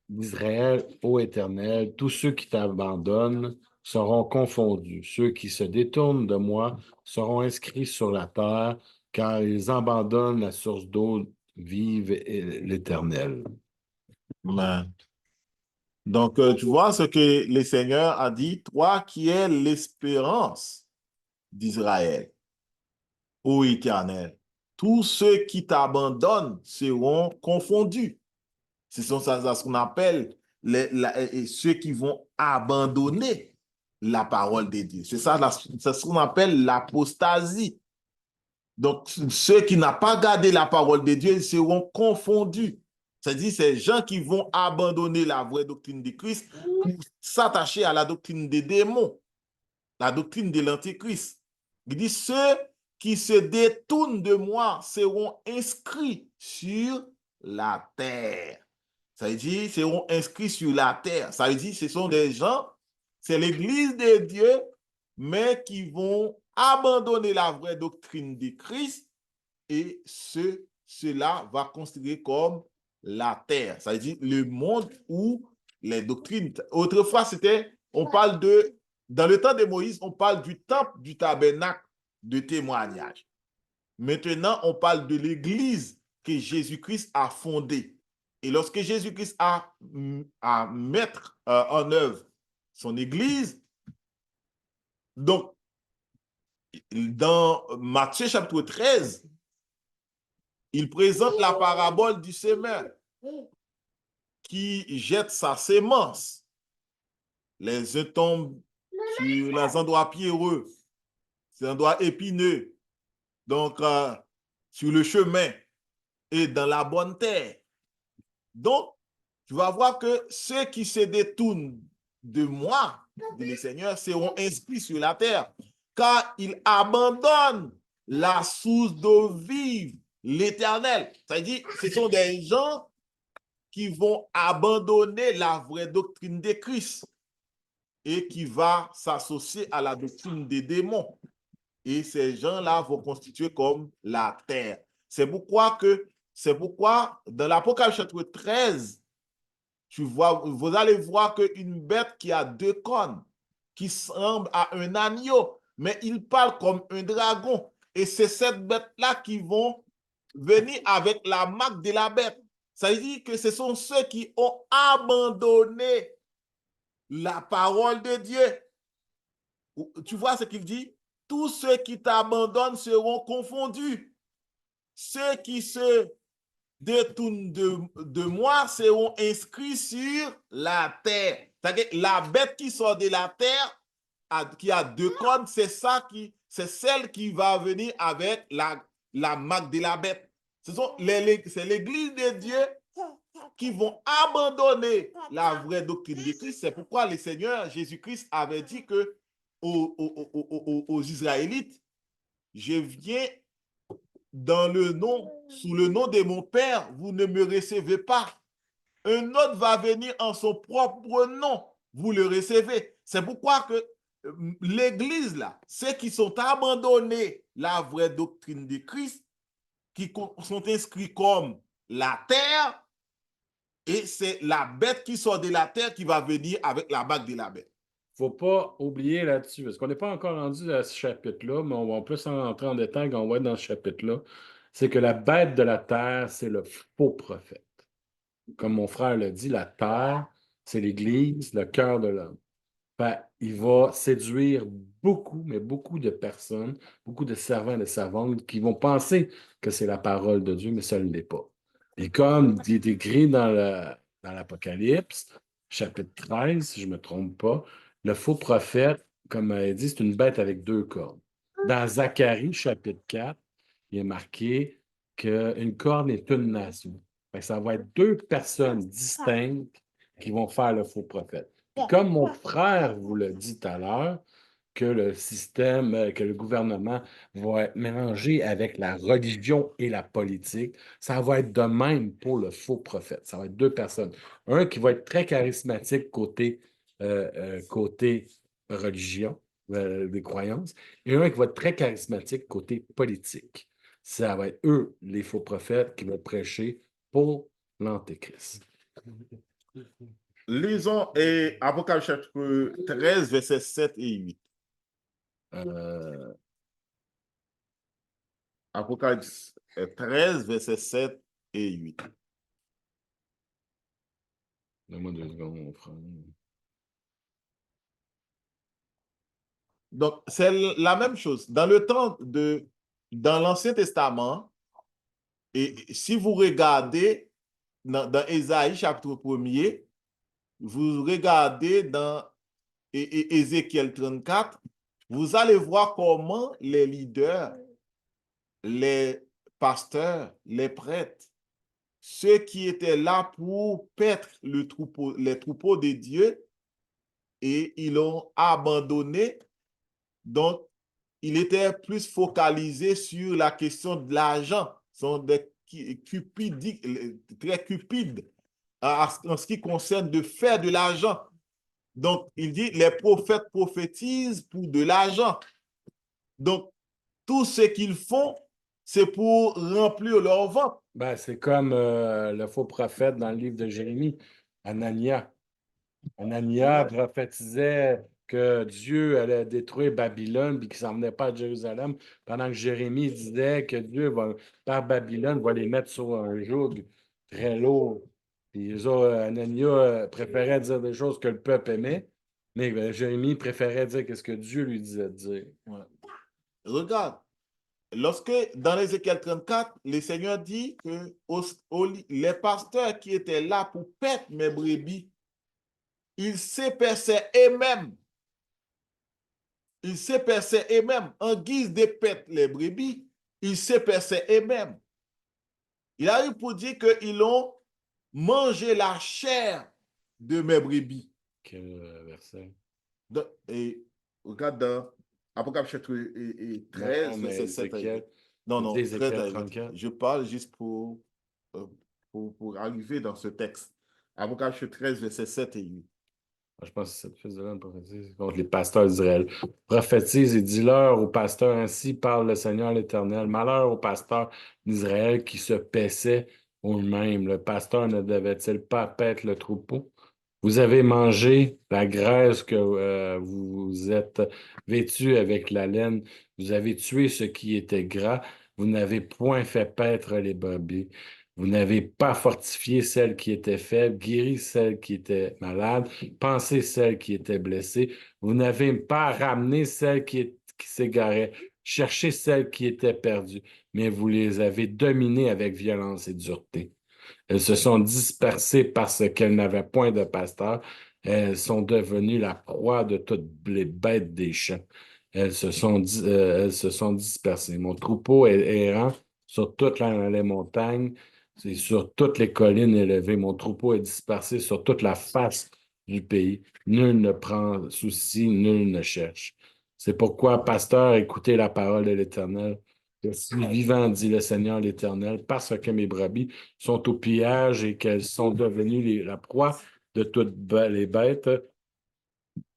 [SPEAKER 1] d'Israël, ô Éternel, tous ceux qui t'abandonnent seront confondus. Ceux qui se détournent de moi seront inscrits sur la terre, car ils abandonnent la source d'eau vive et l'Éternel.
[SPEAKER 3] Amen. Donc, tu vois ce que le Seigneur a dit, toi qui es l'espérance d'Israël, ô Éternel, tous ceux qui t'abandonnent seront confondus. Ce sont ça ce qu'on appelle ceux qui vont abandonner la parole de Dieu. C'est ça, c'est ce qu'on appelle l'apostasie. Donc, ceux qui n'ont pas gardé la parole de Dieu, ils seront confondus. C'est-à-dire, ces gens qui vont abandonner la vraie doctrine de Christ pour s'attacher à la doctrine des démons, la doctrine de l'Antichrist. Il dit, ceux qui se détournent de moi seront inscrits sur la terre. Ça veut dire, ils seront inscrits sur la terre. Ça veut dire, ce sont des gens, c'est l'Église de Dieu, mais qui vont abandonner la vraie doctrine de Christ et cela va considérer comme la terre. Ça veut dire le monde où les doctrines. Autrefois, on parle dans le temps de Moïse, on parle du temple du tabernacle de témoignage. Maintenant, on parle de l'Église que Jésus-Christ a fondée. Et lorsque Jésus-Christ a mettre en œuvre son Église, donc dans Matthieu chapitre 13, il présente la parabole du semeur qui jette sa sémence. Les uns tombent sur les endroits pierreux, les endroits épineux, donc sur le chemin et dans la bonne terre. Donc, tu vas voir que ceux qui se détournent de moi, dit le Seigneur, seront inscrits sur la terre, car ils abandonnent la source d'eau vive, l'Éternel. C'est-à-dire, ce sont des gens qui vont abandonner la vraie doctrine de Christ et qui va s'associer à la doctrine des démons. Et ces gens-là vont constituer comme la terre. C'est pourquoi dans l'Apocalypse chapitre 13, vous allez voir qu'une bête qui a deux cornes, qui semble à un agneau, mais il parle comme un dragon. Et c'est cette bête-là qui vont venir avec la marque de la bête. Ça veut dire que ce sont ceux qui ont abandonné la parole de Dieu. Tu vois ce qu'il dit? Tous ceux qui t'abandonnent seront confondus. Ceux qui se détournent de moi seront inscrits sur la terre. C'est-à-dire la bête qui sort de la terre, qui a deux cornes, c'est celle qui va venir avec la marque de la bête. C'est l'Église de Dieu qui vont abandonner la vraie doctrine de Christ. C'est pourquoi le Seigneur Jésus-Christ avait dit que aux Israélites, je viens sous le nom de mon Père, vous ne me recevez pas. Un autre va venir en son propre nom, vous le recevez. C'est pourquoi que l'Église, là, ceux qui sont abandonnés la vraie doctrine de Christ, qui sont inscrits comme la terre, et c'est la bête qui sort de la terre qui va venir avec la bague de la bête.
[SPEAKER 1] Il ne faut pas oublier là-dessus, parce qu'on n'est pas encore rendu à ce chapitre-là, mais on va plus en rentrer en détail quand on va être dans ce chapitre-là. C'est que la bête de la terre, c'est le faux prophète. Comme mon frère l'a dit, la terre, c'est l'Église, le cœur de l'homme. Il va séduire beaucoup, mais beaucoup de personnes, beaucoup de servants et de servantes qui vont penser que c'est la parole de Dieu, mais ça ne l'est pas. Et comme il est écrit dans l'Apocalypse, chapitre 13, si je ne me trompe pas, le faux prophète, comme elle dit, c'est une bête avec deux cornes. Dans Zacharie, chapitre 4, il est marqué qu'une corne est une nation. Ça va être deux personnes distinctes qui vont faire le faux prophète. Puis comme mon frère vous l'a dit tout à l'heure, que le système, que le gouvernement va être mélangé avec la religion et la politique, ça va être de même pour le faux prophète. Ça va être deux personnes. Un qui va être très charismatique côté religion, des croyances, et un qui va être très charismatique côté politique. ça va être eux, les faux prophètes, qui vont prêcher pour l'Antéchrist.
[SPEAKER 3] Lisons Apocalypse chapitre 13, versets 7 et 8.
[SPEAKER 1] Euh,
[SPEAKER 3] Apocalypse 13, versets 7 et 8.
[SPEAKER 1] Donne-moi 2 secondes, mon frère.
[SPEAKER 3] Donc, c'est la même chose. Dans l'Ancien Testament, et si vous regardez dans Ésaïe chapitre 1er, vous regardez dans Ézéchiel 34, vous allez voir comment les leaders, les pasteurs, les prêtres, ceux qui étaient là pour paître les troupeaux de Dieu, et ils l'ont abandonné. Donc, il était plus focalisé sur la question de l'argent. Ce sont des cupides, très cupides en ce qui concerne de faire de l'argent. Donc, il dit, les prophètes prophétisent pour de l'argent. Donc, tout ce qu'ils font, c'est pour remplir leur ventre.
[SPEAKER 1] Ben, c'est comme le faux prophète dans le livre de Jérémie, Anania. Anania prophétisait que Dieu allait détruire Babylone puis qu'il s'en venait pas à Jérusalem, pendant que Jérémie disait que Dieu, va, par Babylone, va les mettre sur un joug très lourd. Puis eux autres, Anania préférait dire des choses que le peuple aimait, mais Jérémie préférait dire ce que Dieu lui disait de dire.
[SPEAKER 3] Ouais. Regarde, lorsque dans l'Ézéchiel 34, le Seigneur dit que les pasteurs qui étaient là pour paître mes brebis, ils s'épaissaient eux-mêmes. Ils s'épaissaient eux-mêmes. En guise de paître les brebis, ils s'épaissaient eux-mêmes. Il arrive pour dire qu'ils ont mangé la chair de mes brebis.
[SPEAKER 1] Quel verset?
[SPEAKER 3] Et regarde dans Apocalypse chapitre 13,
[SPEAKER 1] Non,
[SPEAKER 3] verset 7 à 8. Non, non, 13 à 8.
[SPEAKER 1] 34.
[SPEAKER 3] Je parle juste pour arriver dans ce texte. Apocalypse 13, verset 7 et 8.
[SPEAKER 1] Je pense que c'est le fils de l'homme prophétise contre les pasteurs d'Israël. Prophétise et dis-leur aux pasteurs, ainsi parle le Seigneur l'Éternel. Malheur aux pasteurs d'Israël qui se paissaient eux-mêmes. Le pasteur ne devait-il pas paître le troupeau? Vous avez mangé la graisse que vous êtes vêtus avec la laine. Vous avez tué ce qui était gras. Vous n'avez point fait paître les brebis. Vous n'avez pas fortifié celle qui était faible, guéri celle qui était malade, pansé celle qui était blessée. Vous n'avez pas ramené celle qui s'égarait, cherché celle qui était perdue, mais vous les avez dominées avec violence et dureté. Elles se sont dispersées parce qu'elles n'avaient point de pasteur. Elles sont devenues la proie de toutes les bêtes des champs. Elles se sont dispersées. Mon troupeau est errant sur toutes les montagnes et sur toutes les collines élevées. Mon troupeau est dispersé sur toute la face du pays. Nul ne prend souci, nul ne cherche. C'est pourquoi, pasteur, écoutez la parole de l'Éternel. Je suis vivant, dit le Seigneur l'Éternel, parce que mes brebis sont au pillage et qu'elles sont devenues la proie de toutes les bêtes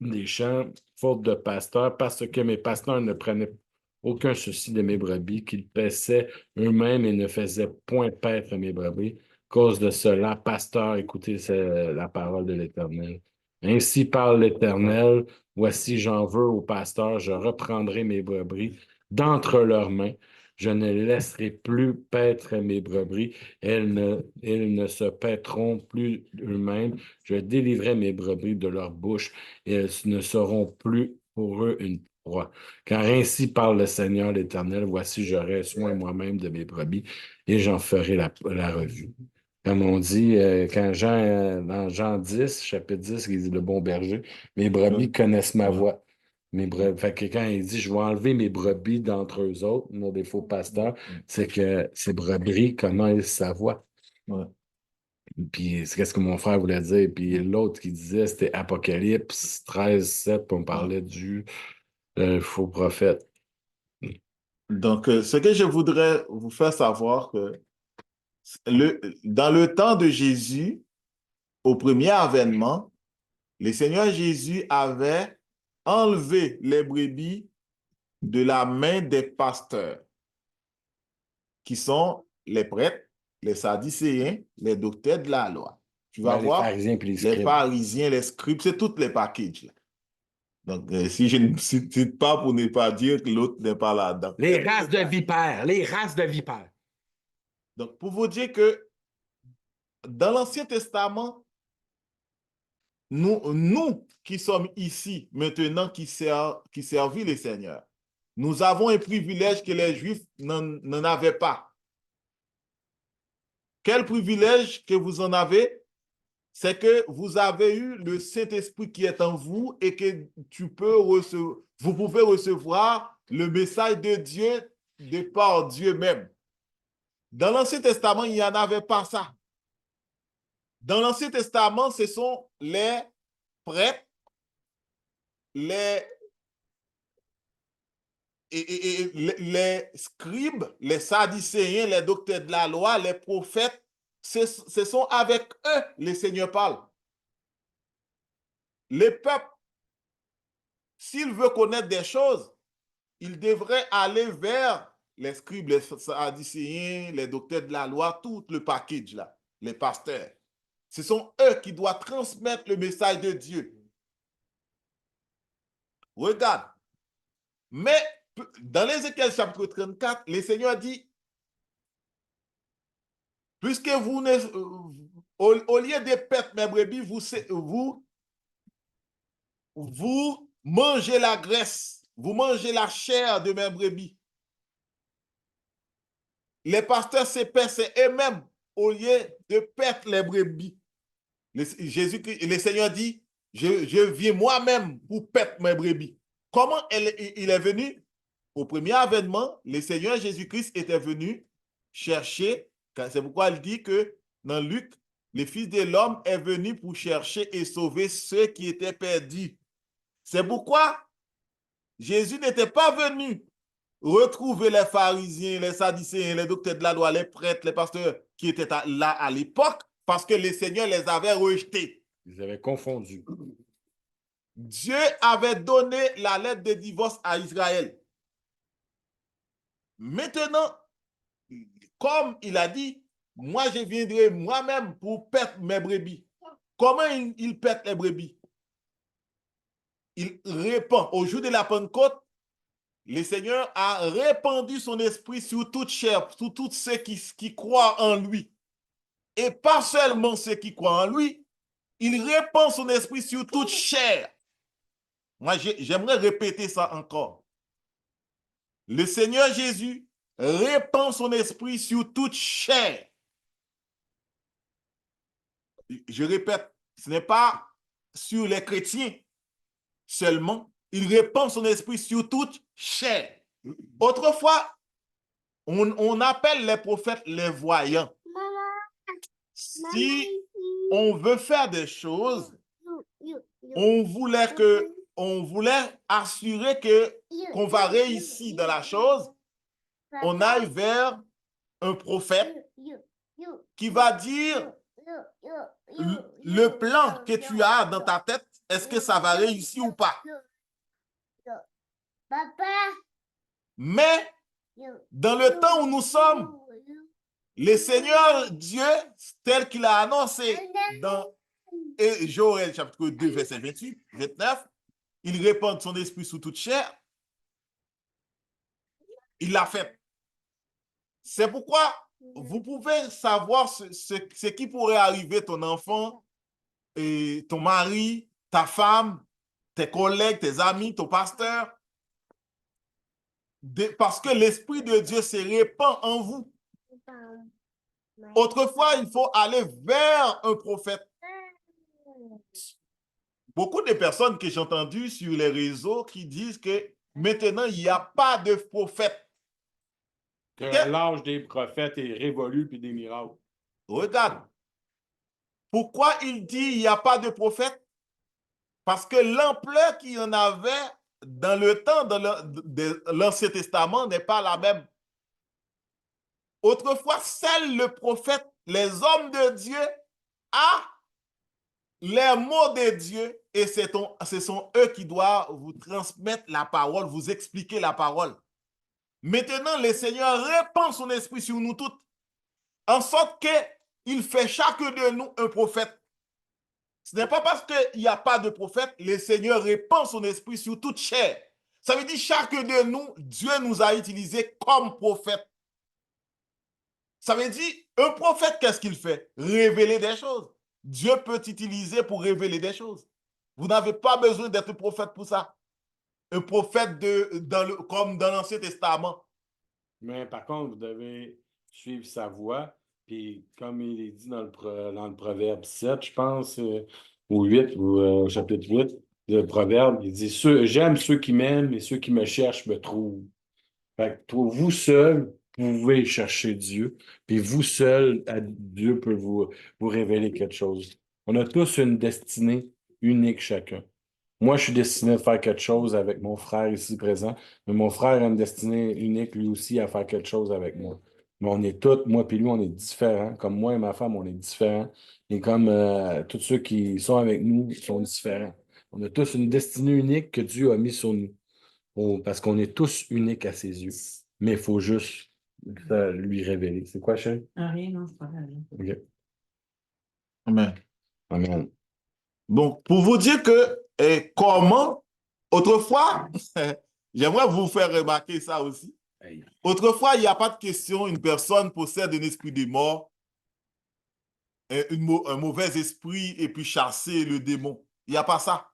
[SPEAKER 1] des champs, faute de pasteurs, parce que mes pasteurs ne prenaient aucun souci de mes brebis, qu'ils paissaient eux-mêmes et ne faisaient point paître mes brebis. À cause de cela, pasteur, écoutez la parole de l'Éternel. Ainsi parle l'Éternel, voici j'en veux aux pasteurs, je reprendrai mes brebis d'entre leurs mains. Je ne laisserai plus paître mes brebis. Elles ne se paîtront plus eux-mêmes. Je délivrerai mes brebis de leur bouche et elles ne seront plus pour eux une proie. Car ainsi parle le Seigneur l'Éternel, voici j'aurai soin moi-même de mes brebis et j'en ferai la revue. Comme on dit, dans Jean 10, chapitre 10, il dit le bon berger, mes brebis connaissent ma voix. Fait que quand il dit je vais enlever mes brebis d'entre eux autres, des faux pasteurs, c'est que ces brebis connaissent sa voix.
[SPEAKER 3] Ouais.
[SPEAKER 1] Puis c'est ce que mon frère voulait dire. Puis l'autre qui disait, c'était Apocalypse 13, 7, puis on parlait du faux prophète.
[SPEAKER 3] Donc, ce que je voudrais vous faire savoir, que dans le temps de Jésus, au premier avènement, le Seigneur Jésus avait enlevé les brebis de la main des pasteurs. qui sont les prêtres, les sadducéens, les docteurs de la loi. Tu vas
[SPEAKER 1] Les
[SPEAKER 3] voir,
[SPEAKER 1] pharisiens et les
[SPEAKER 3] les
[SPEAKER 1] scribes.
[SPEAKER 3] pharisiens, les scribes, c'est tous les packages, là. Donc, si je ne cite pas pour ne pas dire que l'autre n'est pas là-dedans.
[SPEAKER 1] Les races de vipères, les races de vipères.
[SPEAKER 3] Donc, pour vous dire que dans l'Ancien Testament, nous qui sommes ici maintenant, qui servons les seigneurs, nous avons un privilège que les Juifs n'en avaient pas. Quel privilège que vous en avez? C'est que vous avez eu le Saint-Esprit qui est en vous et que vous pouvez recevoir le message de Dieu de par Dieu même. Dans l'Ancien Testament, il n'y en avait pas ça. Dans l'Ancien Testament, ce sont les prêtres, les scribes, les sadducéens, les docteurs de la loi, les prophètes. Ce sont avec eux les seigneurs parlent. Les peuples, s'ils veulent connaître des choses, ils devraient aller vers les scribes, les sadducéens, les docteurs de la loi, tout le package là, les pasteurs. Ce sont eux qui doivent transmettre le message de Dieu. Regarde. Mais dans l'Ézéchiel chapitre 34, le Seigneur dit, puisque vous ne, au lieu de perdre mes brebis, vous mangez la graisse, vous mangez la chair de mes brebis. Les pasteurs s'épaissent eux-mêmes au lieu de perdre les brebis. Le Seigneur dit, je viens moi-même pour perdre mes brebis. Comment il est venu? Au premier avènement, le Seigneur Jésus-Christ était venu chercher, c'est pourquoi il dit que dans Luc, le Fils de l'homme est venu pour chercher et sauver ceux qui étaient perdus. C'est pourquoi Jésus n'était pas venu retrouver les pharisiens, les sadducéens, les docteurs de la loi, les prêtres, les pasteurs qui étaient là à l'époque, parce que le Seigneur les avait rejetés.
[SPEAKER 1] Ils avaient confondu.
[SPEAKER 3] Dieu avait donné la lettre de divorce à Israël. Maintenant, comme il a dit, moi je viendrai moi-même pour perdre mes brebis. Comment il perd les brebis? Il répand. Au jour de la Pentecôte, le Seigneur a répandu son esprit sur toute chair, sur tous ceux qui croient en lui. Et pas seulement ceux qui croient en lui, il répand son esprit sur toute chair. Moi, j'aimerais répéter ça encore. Le Seigneur Jésus répand son esprit sur toute chair. Je répète, ce n'est pas sur les chrétiens seulement. Il répand son esprit sur toute chair. Autrefois, on appelle les prophètes les voyants. Si on veut faire des choses, on voulait assurer qu'on va réussir dans la chose, on aille vers un prophète qui va dire le plan que tu as dans ta tête, est-ce que ça va réussir ou pas? Mais dans le temps où nous sommes, le Seigneur Dieu, tel qu'il a annoncé dans Joël chapitre 2, verset 28, 29, il répand son esprit sous toute chair. Il l'a fait. C'est pourquoi vous pouvez savoir ce qui pourrait arriver ton enfant, et ton mari, ta femme, tes collègues, tes amis, ton pasteur, parce que l'Esprit de Dieu se répand en vous. Autrefois, il faut aller vers un prophète. Beaucoup de personnes que j'ai entendues sur les réseaux qui disent que maintenant, il n'y a pas de prophète.
[SPEAKER 1] Que l'âge des prophètes est révolu puis des miracles.
[SPEAKER 3] Regarde. Pourquoi il dit il n'y a pas de prophète? Parce que l'ampleur qu'il y en avait dans le temps de l'Ancien Testament n'est pas la même. Autrefois, seul le prophète, les hommes de Dieu, a les mots de Dieu et ce sont eux qui doivent vous transmettre la parole, vous expliquer la parole. Maintenant, le Seigneur répand son esprit sur nous toutes, en sorte qu'il fait chacun de nous un prophète. Ce n'est pas parce qu'il n'y a pas de prophète, le Seigneur répand son esprit sur toute chair. Ça veut dire chacun de nous, Dieu nous a utilisés comme prophète. Ça veut dire, un prophète, qu'est-ce qu'il fait? Révéler des choses. Dieu peut t'utiliser pour révéler des choses. Vous n'avez pas besoin d'être prophète pour ça. Un prophète comme dans l'Ancien Testament.
[SPEAKER 1] Mais par contre, vous devez suivre sa voie. Puis comme il est dit dans le Proverbe 7, je pense, ou 8, ou au chapitre 8, le Proverbe, il dit j'aime ceux qui m'aiment et ceux qui me cherchent me trouvent. Fait que vous seul pouvez chercher Dieu, puis vous seul, Dieu peut vous révéler quelque chose. On a tous une destinée unique chacun. Moi, je suis destiné à faire quelque chose avec mon frère ici présent, mais mon frère a une destinée unique lui aussi à faire quelque chose avec moi. Mais on est tous, moi puis lui, on est différents. Comme moi et ma femme, on est différents. Et comme tous ceux qui sont avec nous sont différents. On a tous une destinée unique que Dieu a mis sur nous. Parce qu'on est tous uniques à ses yeux. Mais il faut juste lui révéler. C'est quoi, Shane?
[SPEAKER 4] Rien, non, c'est pas grave.
[SPEAKER 1] OK.
[SPEAKER 3] Amen.
[SPEAKER 1] Amen.
[SPEAKER 3] Donc, pour vous dire que comment, autrefois, j'aimerais vous faire remarquer ça aussi.
[SPEAKER 1] Hey.
[SPEAKER 3] Autrefois, il n'y a pas de question, une personne possède un esprit de mort, un mauvais esprit, et puis chasser le démon. Il n'y a pas ça.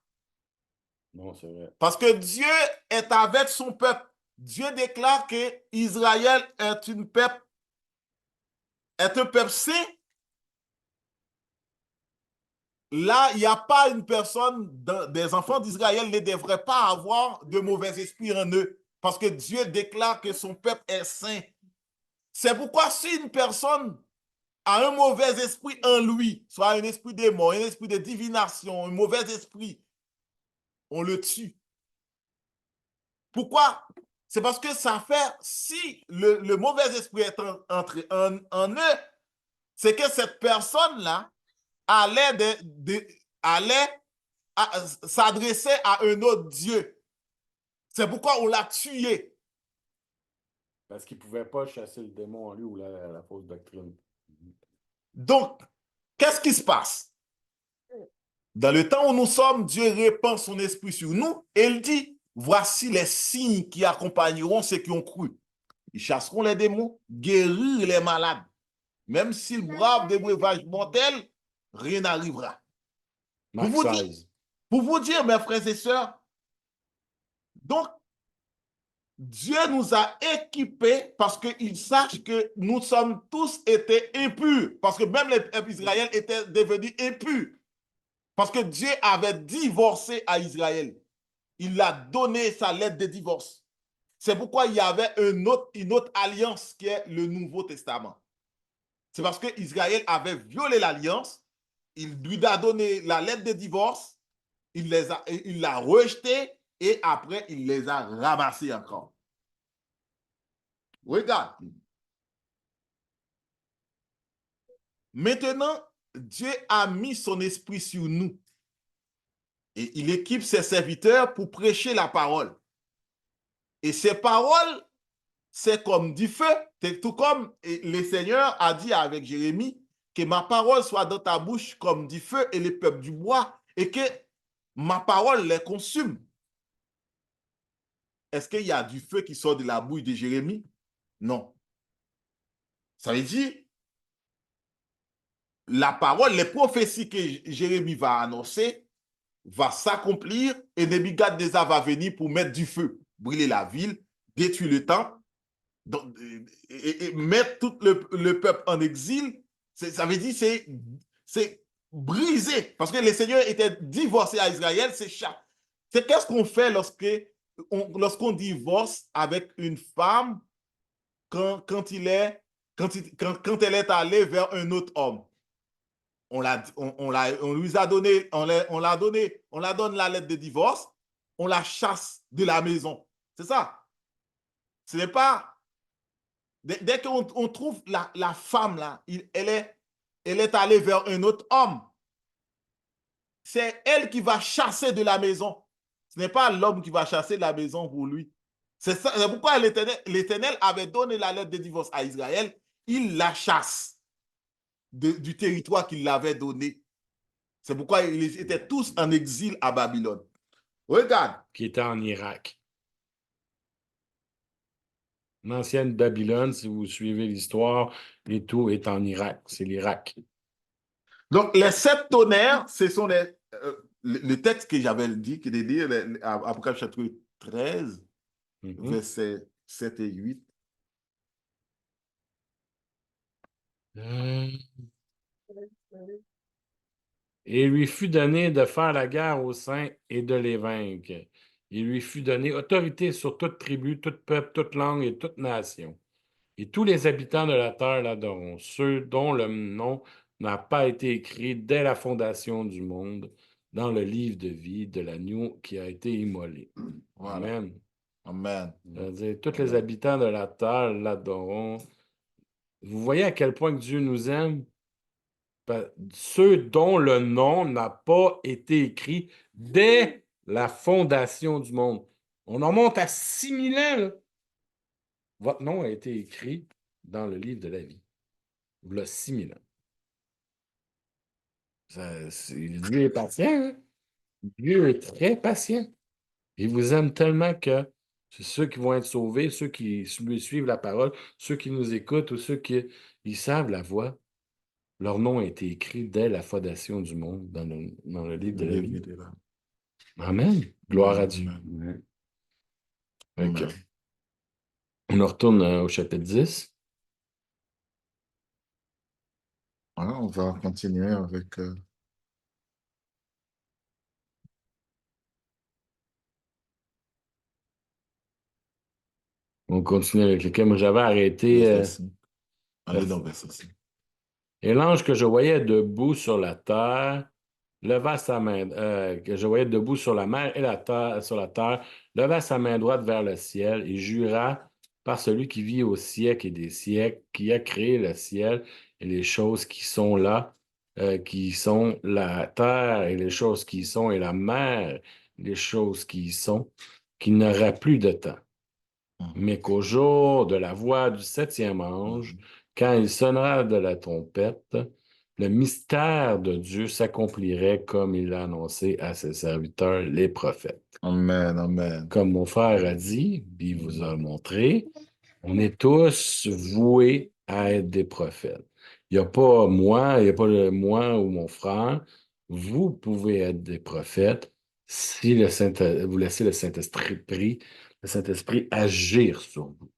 [SPEAKER 1] Non, c'est vrai.
[SPEAKER 3] Parce que Dieu est avec son peuple. Dieu déclare que Israël est un peuple saint. Là, il n'y a pas une personne, des enfants d'Israël ne devraient pas avoir de mauvais esprits en eux. Parce que Dieu déclare que son peuple est saint. C'est pourquoi si une personne a un mauvais esprit en lui, soit un esprit de mort, un esprit de divination, un mauvais esprit, on le tue. Pourquoi? C'est parce que ça fait, si le mauvais esprit est entré en eux, c'est que cette personne-là allait s'adresser à un autre Dieu. C'est pourquoi on l'a tué.
[SPEAKER 1] Parce qu'il ne pouvait pas chasser le démon en lui ou la fausse doctrine.
[SPEAKER 3] Donc, qu'est-ce qui se passe? Dans le temps où nous sommes, Dieu répand son esprit sur nous et il dit, voici les signes qui accompagneront ceux qui ont cru. Ils chasseront les démons, guérir les malades. Même s'ils bravent des breuvages mortels, rien n'arrivera.
[SPEAKER 1] Marc
[SPEAKER 3] Pour
[SPEAKER 1] 16.
[SPEAKER 3] vous dire, mes frères et sœurs, donc, Dieu nous a équipés parce qu'il sache que nous sommes tous été impurs. Parce que même les peuples Israël étaient devenus impurs. Parce que Dieu avait divorcé à Israël. Il a donné sa lettre de divorce. C'est pourquoi il y avait une autre alliance qui est le Nouveau Testament. C'est parce que Israël avait violé l'alliance. Il lui a donné la lettre de divorce. Il l'a rejetée et après, il les a ramassés encore. Regarde. Maintenant, Dieu a mis son esprit sur nous. Et il équipe ses serviteurs pour prêcher la parole. Et ces paroles, c'est comme du feu. C'est tout comme le Seigneur a dit avec Jérémie, que ma parole soit dans ta bouche comme du feu et les peuples du bois, et que ma parole les consume. Est-ce qu'il y a du feu qui sort de la bouche de Jérémie? Non. Ça veut dire, la parole, les prophéties que Jérémie va annoncer, va s'accomplir et Nebuchadnezzar va venir pour mettre du feu, brûler la ville, détruire le temple, et mettre tout le peuple en exil. Ça veut dire c'est brisé. Parce que le Seigneur était divorcé à Israël. C'est qu'est-ce qu'on fait lorsqu'on divorce avec une femme quand elle est allée vers un autre homme? On lui a donné, on la donne la lettre de divorce, on la chasse de la maison. C'est ça. Ce n'est pas. Dès qu'on trouve la femme là, elle est allée vers un autre homme. C'est elle qui va chasser de la maison. Ce n'est pas l'homme qui va chasser de la maison pour lui. C'est pourquoi l'Éternel avait donné la lettre de divorce à Israël. Il la chasse du territoire qu'il l'avait donné. C'est pourquoi ils étaient tous en exil à Babylone. Regarde.
[SPEAKER 1] Qui était en Irak. L'ancienne Babylone, si vous suivez l'histoire, et tout est en Irak. C'est l'Irak.
[SPEAKER 3] Donc, les 7 tonnerres, ce sont le texte que j'avais dit, qui est dit, Apocalypse chapitre 13, versets 7 et 8.
[SPEAKER 1] Et il lui fut donné de faire la guerre aux saints et de les vaincre. Il lui fut donné autorité sur toute tribu, tout peuple, toute langue et toute nation. Et tous les habitants de la terre l'adoreront, ceux dont le nom n'a pas été écrit dès la fondation du monde dans le livre de vie de l'agneau qui a été immolé.
[SPEAKER 3] Voilà.
[SPEAKER 1] Amen.
[SPEAKER 3] Amen.
[SPEAKER 1] C'est-à-dire, tous les habitants de la terre l'adoreront. Vous voyez à quel point que Dieu nous aime? Ceux dont le nom n'a pas été écrit dès la fondation du monde. On en monte à 6000 ans, là. Votre nom a été écrit dans le livre de la vie. Voilà 6000 ans. Dieu est patient, hein? Dieu est très patient. Il vous aime tellement que c'est ceux qui vont être sauvés, ceux qui lui suivent la parole, ceux qui nous écoutent ou ceux qui ils savent la voix. Leur nom a été écrit dès la fondation du monde dans le livre de la vie. Amen. Gloire à Dieu.
[SPEAKER 3] Amen.
[SPEAKER 1] Okay. On retourne au chapitre 10.
[SPEAKER 2] Voilà, on va continuer avec
[SPEAKER 1] On continue avec lequel moi j'avais arrêté.
[SPEAKER 2] verset 5. Allez dans verset 5.
[SPEAKER 1] Et l'ange que je voyais debout sur la terre leva sa main, que je voyais debout sur la mer et sur la terre, leva sa main droite vers le ciel et jura par celui qui vit au siècle et des siècles, qui a créé le ciel et les choses qui sont là, qui sont la terre et les choses qui y sont, et la mer, les choses qui y sont, qu'il n'y aura plus de temps. Mais qu'au jour de la voix du 7e ange, quand il sonnera de la trompette, le mystère de Dieu s'accomplirait comme il l'a annoncé à ses serviteurs, les prophètes.
[SPEAKER 2] Amen, amen.
[SPEAKER 1] Comme mon frère a dit, puis il vous a montré, on est tous voués à être des prophètes. Il n'y a pas moi, il n'y a pas moi ou mon frère. Vous pouvez être des prophètes si vous laissez le Saint-Esprit agir sur vous,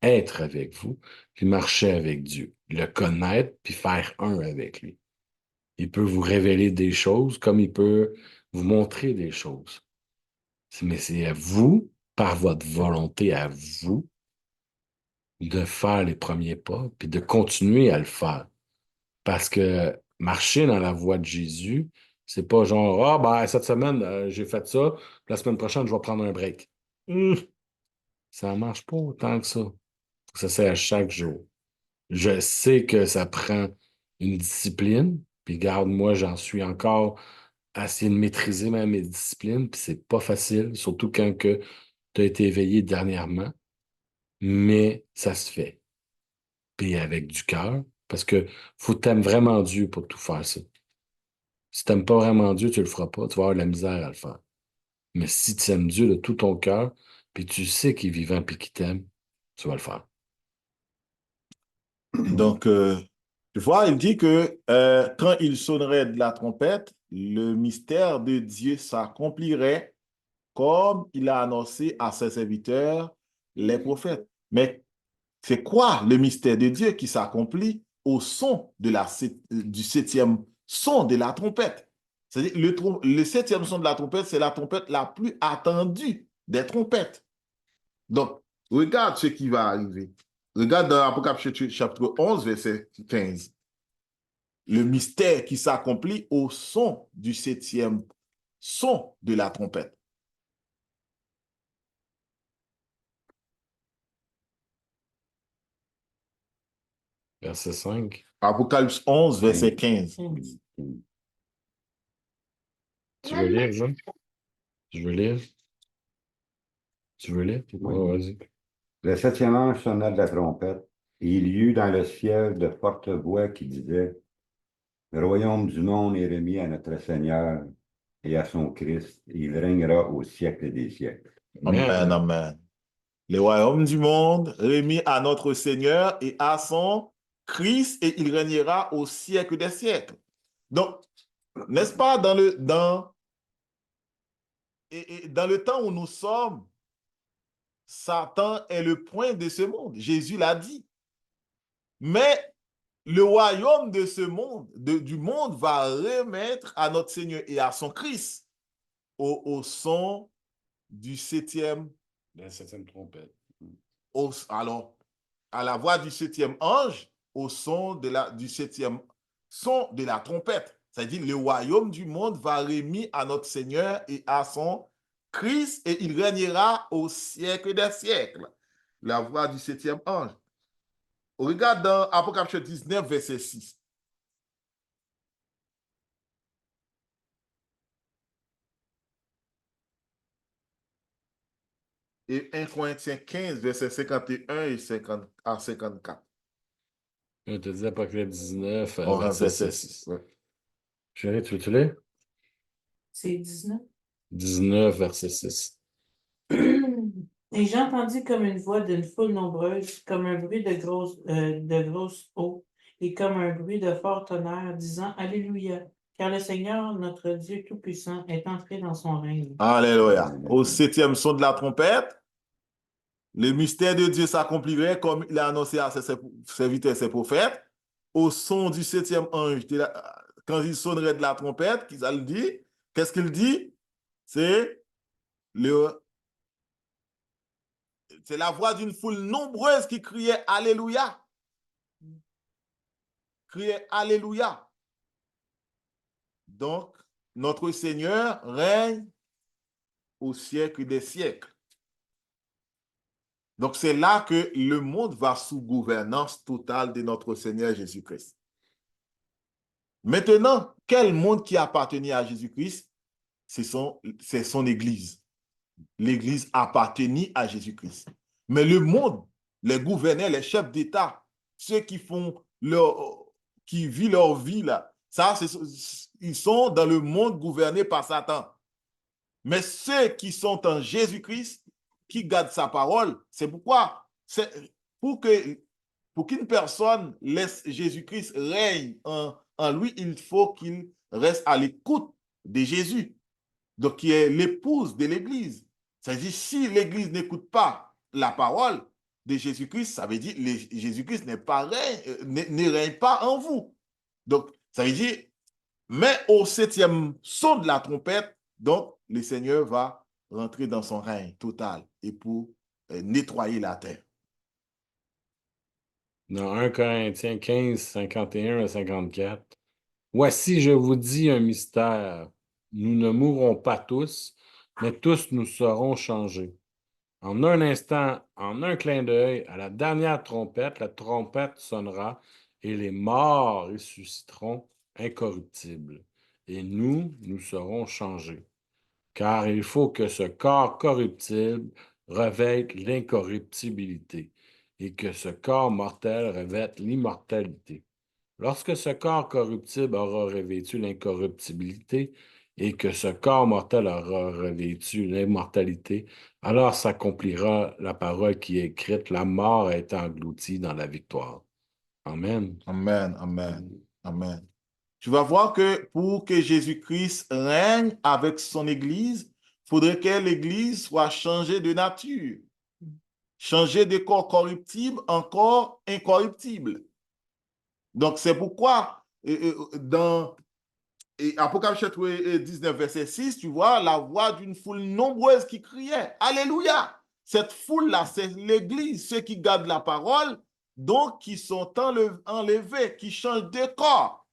[SPEAKER 1] être avec vous, puis marcher avec Dieu, le connaître, puis faire un avec lui. Il peut vous révéler des choses comme il peut vous montrer des choses. Mais c'est à vous, par votre volonté à vous, de faire les premiers pas, puis de continuer à le faire. Parce que marcher dans la voie de Jésus, c'est pas genre, ah, ben, cette semaine, j'ai fait ça, la semaine prochaine, je vais prendre un break. Ça marche pas autant que ça. Ça, c'est à chaque jour. Je sais que ça prend une discipline, puis garde, moi, j'en suis encore à essayer de maîtriser mes disciplines, puis c'est pas facile, surtout quand tu as été éveillé dernièrement, mais ça se fait. Puis avec du cœur, parce que faut t'aimer vraiment Dieu pour tout faire ça. Si tu n'aimes pas vraiment Dieu, tu ne le feras pas, tu vas avoir de la misère à le faire. Mais si tu aimes Dieu de tout ton cœur, puis tu sais qu'il est vivant puis qu'il t'aime, tu vas le faire.
[SPEAKER 3] Donc, tu vois, il dit que quand il sonnerait de la trompette, le mystère de Dieu s'accomplirait comme il a annoncé à ses serviteurs, les prophètes. Mais c'est quoi le mystère de Dieu qui s'accomplit au son du 7e son de la trompette? C'est-à-dire, le 7e son de la trompette, c'est la trompette la plus attendue des trompettes. Donc, regarde ce qui va arriver. Regarde dans Apocalypse chapitre 11, verset 15. Le mystère qui s'accomplit au son du 7e son de la trompette.
[SPEAKER 1] Verset 5.
[SPEAKER 3] Apocalypse 11, verset 15.
[SPEAKER 1] Tu veux lire, Jean? Tu veux lire? Tu veux lire?
[SPEAKER 4] Oui.
[SPEAKER 1] Ouais, vas-y.
[SPEAKER 4] Le septième ange sonna de la trompette, et il y eut dans le ciel de fortes voix qui disaient, le royaume du monde est remis à notre Seigneur et à son Christ, et il régnera au siècle des siècles.
[SPEAKER 3] Amen, amen. Le royaume du monde remis à notre Seigneur et à son Christ, et il régnera au siècle des siècles. Donc, n'est-ce pas, dans le temps où nous sommes, Satan est le point de ce monde. Jésus l'a dit. Mais le royaume de ce monde, du monde, va remettre à notre Seigneur et à son Christ au son du septième.
[SPEAKER 1] La septième trompette.
[SPEAKER 3] Alors, à la voix du septième ange, au son du septième son de la trompette. C'est-à-dire, le royaume du monde va remis à notre Seigneur et à son Christ, et il régnera au siècle des siècles. La voix du septième ange. On regarde dans Apocalypse 19, verset 6. Et 1 Corinthiens 15, verset 51 et 50 à 54.
[SPEAKER 1] Je te dis Apocalypse 19,
[SPEAKER 3] On
[SPEAKER 1] verset
[SPEAKER 3] verset
[SPEAKER 1] 6.
[SPEAKER 3] 6. Ouais.
[SPEAKER 1] Chérie, tu veux-tu lire?
[SPEAKER 5] C'est 19.
[SPEAKER 1] 19, verset 6.
[SPEAKER 5] Et j'entendis comme une voix d'une foule nombreuse, comme un bruit de grosses eaux, et comme un bruit de fort tonnerre, disant Alléluia, car le Seigneur, notre Dieu Tout-Puissant, est entré dans son règne.
[SPEAKER 3] Alléluia. Au septième son de la trompette, le mystère de Dieu s'accomplirait comme il a annoncé à ses serviteurs et ses prophètes. Au son du septième ange, quand il sonnerait de la trompette, qu'est-ce qu'il dit? C'est la voix d'une foule nombreuse qui criait Alléluia. Criait Alléluia. Donc, notre Seigneur règne au siècle des siècles. Donc, c'est là que le monde va sous gouvernance totale de notre Seigneur Jésus-Christ. Maintenant, quel monde qui appartenait à Jésus-Christ? C'est son Église. L'Église appartenait à Jésus-Christ. Mais le monde, les gouverneurs, les chefs d'État, ceux qui vivent leur vie là, ils sont dans le monde gouverné par Satan. Mais ceux qui sont en Jésus-Christ, qui gardent sa parole, c'est pourquoi, pour qu'une personne laisse Jésus-Christ règne en lui, il faut qu'il reste à l'écoute de Jésus, donc qui est l'épouse de l'Église. C'est-à-dire, si l'Église n'écoute pas la parole de Jésus-Christ, ça veut dire que Jésus-Christ ne règne pas en vous. Donc, ça veut dire, mais au septième son de la trompette, donc, le Seigneur va rentrer dans son règne total et pour nettoyer la terre.
[SPEAKER 1] Dans 1 Corinthiens 15, 51 à 54. Voici, je vous dis un mystère. Nous ne mourrons pas tous, mais tous nous serons changés. En un instant, en un clin d'œil, à la dernière trompette, la trompette sonnera et les morts ressusciteront incorruptibles. Et nous serons changés. Car il faut que ce corps corruptible revête l'incorruptibilité et que ce corps mortel revête l'immortalité. Lorsque ce corps corruptible aura revêtu l'incorruptibilité et que ce corps mortel aura revêtu l'immortalité, alors s'accomplira la parole qui est écrite, la mort est engloutie dans la victoire. Amen.
[SPEAKER 3] Amen, amen, amen. Tu vas voir que pour que Jésus-Christ règne avec son Église, il faudrait que l'Église soit changée de nature, changée de corps corruptible en corps incorruptible. Donc, c'est pourquoi dans Apocalypse 19, verset 6, tu vois la voix d'une foule nombreuse qui criait « Alléluia !» Cette foule-là, c'est l'Église, ceux qui gardent la parole, donc qui sont enlevés, qui changent de corps,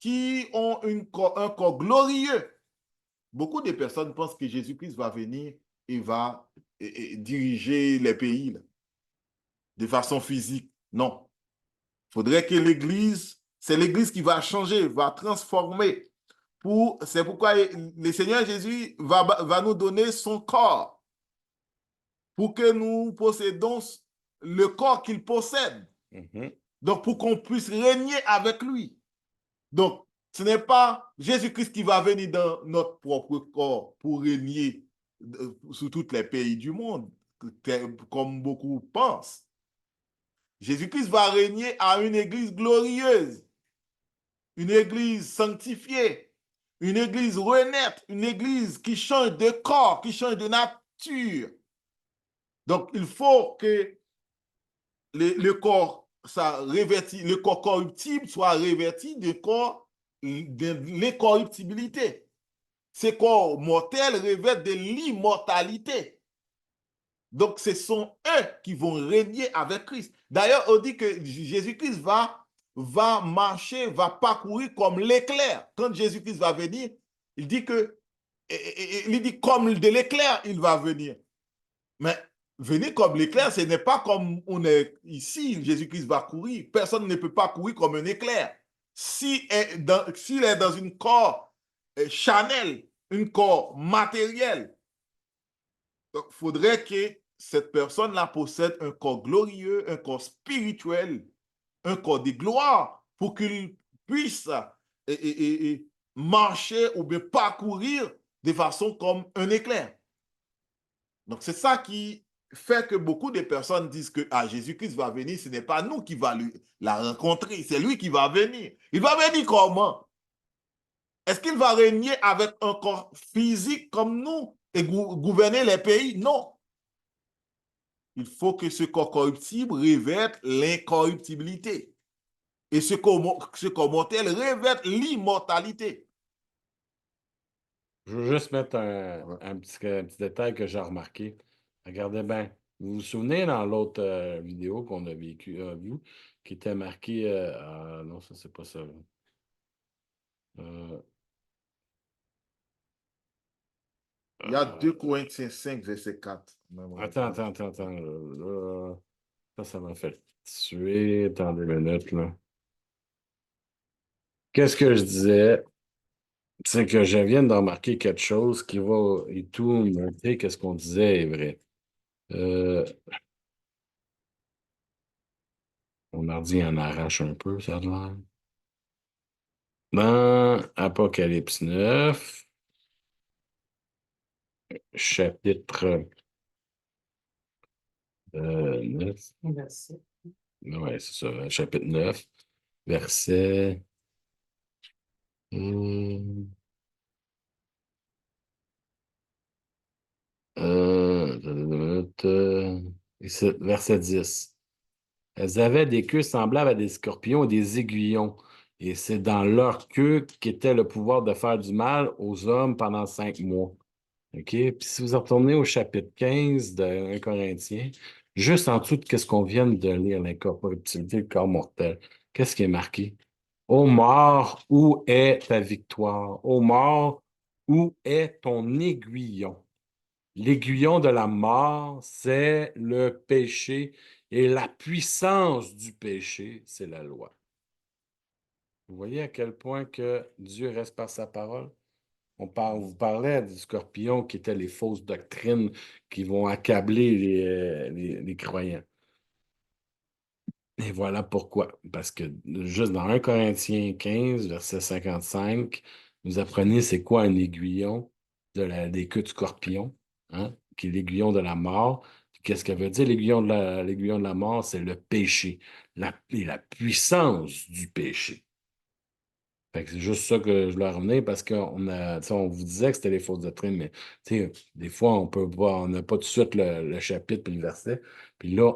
[SPEAKER 3] qui ont un corps glorieux. Beaucoup de personnes pensent que Jésus-Christ va venir et va diriger les pays là, de façon physique. Non. Il faudrait que l'Église, c'est l'Église qui va changer, va transformer. C'est pourquoi le Seigneur Jésus va nous donner son corps. pour que nous possédons le corps qu'il possède.
[SPEAKER 1] Mhm.
[SPEAKER 3] Donc, pour qu'on puisse régner avec lui. Donc, ce n'est pas Jésus-Christ qui va venir dans notre propre corps pour régner sur tous les pays du monde, comme beaucoup pensent. Jésus-Christ va régner à une église glorieuse, une église sanctifiée, une église renaître, une église qui change de corps, qui change de nature. Donc, il faut que le corps, le corps corruptible soit revêtu de l'incorruptibilité. Ces corps mortels revêtent de l'immortalité. Donc, ce sont eux qui vont régner avec Christ. D'ailleurs, on dit que Jésus-Christ va marcher, va parcourir comme l'éclair. Quand Jésus-Christ va venir, il dit que, il dit comme de l'éclair, il va venir. Mais venir comme l'éclair, ce n'est pas comme on est ici, Jésus-Christ va courir. Personne ne peut pas courir comme un éclair. S'il est dans une corps charnel, un corps matériel, il faudrait que cette personne-là possède un corps glorieux, un corps spirituel, un corps de gloire pour qu'il puisse marcher ou bien parcourir de façon comme un éclair. Donc, c'est ça qui fait que beaucoup de personnes disent que Jésus-Christ va venir, ce n'est pas nous qui va la rencontrer, c'est lui qui va venir. Il va venir comment? Est-ce qu'il va régner avec un corps physique comme nous et gouverner les pays? Non. Il faut que ce corps corruptible revête l'incorruptibilité. Et ce corps mortel revête l'immortalité.
[SPEAKER 1] Je veux juste mettre un petit détail que j'ai remarqué. Regardez bien. Vous vous souvenez dans l'autre vidéo qu'on a vue, qui était marqué. Non, ça, c'est pas ça. Euh,
[SPEAKER 3] Il y a
[SPEAKER 1] euh,
[SPEAKER 3] 2 Corinthiens 5, verset 4.
[SPEAKER 1] attends. Ça m'a fait tuer. Attendez une minute, là. Qu'est-ce que je disais? C'est que je viens de remarquer quelque chose qui va et tout montrer que ce qu'on disait est vrai. Mon ordi en arrache un peu, ça a l'air. Dans Apocalypse 9, chapitre 9.
[SPEAKER 5] Merci.
[SPEAKER 1] Ouais, c'est ça, chapitre 9, verset. hum, ici, verset 10. Elles avaient des queues semblables à des scorpions et des aiguillons. Et c'est dans leur queue qu'était le pouvoir de faire du mal aux hommes pendant 5 mois. OK? Puis si vous retournez au chapitre 15 de 1 Corinthiens, juste en dessous de ce qu'on vient de lire, l'incorruptibilité, le corps mortel, qu'est-ce qui est marqué? Ô mort, où est ta victoire? Ô mort, où est ton aiguillon? L'aiguillon de la mort, c'est le péché et la puissance du péché, c'est la loi. Vous voyez à quel point que Dieu reste par sa parole? Vous parlait du scorpion qui étaient les fausses doctrines qui vont accabler les croyants. Et voilà pourquoi. Parce que juste dans 1 Corinthiens 15, verset 55, vous apprenez c'est quoi un aiguillon des queues de scorpion, hein, qui est l'aiguillon de la mort. Qu'est-ce que veut dire l'aiguillon de la mort? C'est le péché, et la puissance du péché. Fait que c'est juste ça que je voulais ramener parce on vous disait que c'était les fausses doctrines, mais des fois, on peut voir, on n'a pas tout de suite le chapitre et le verset. Puis là,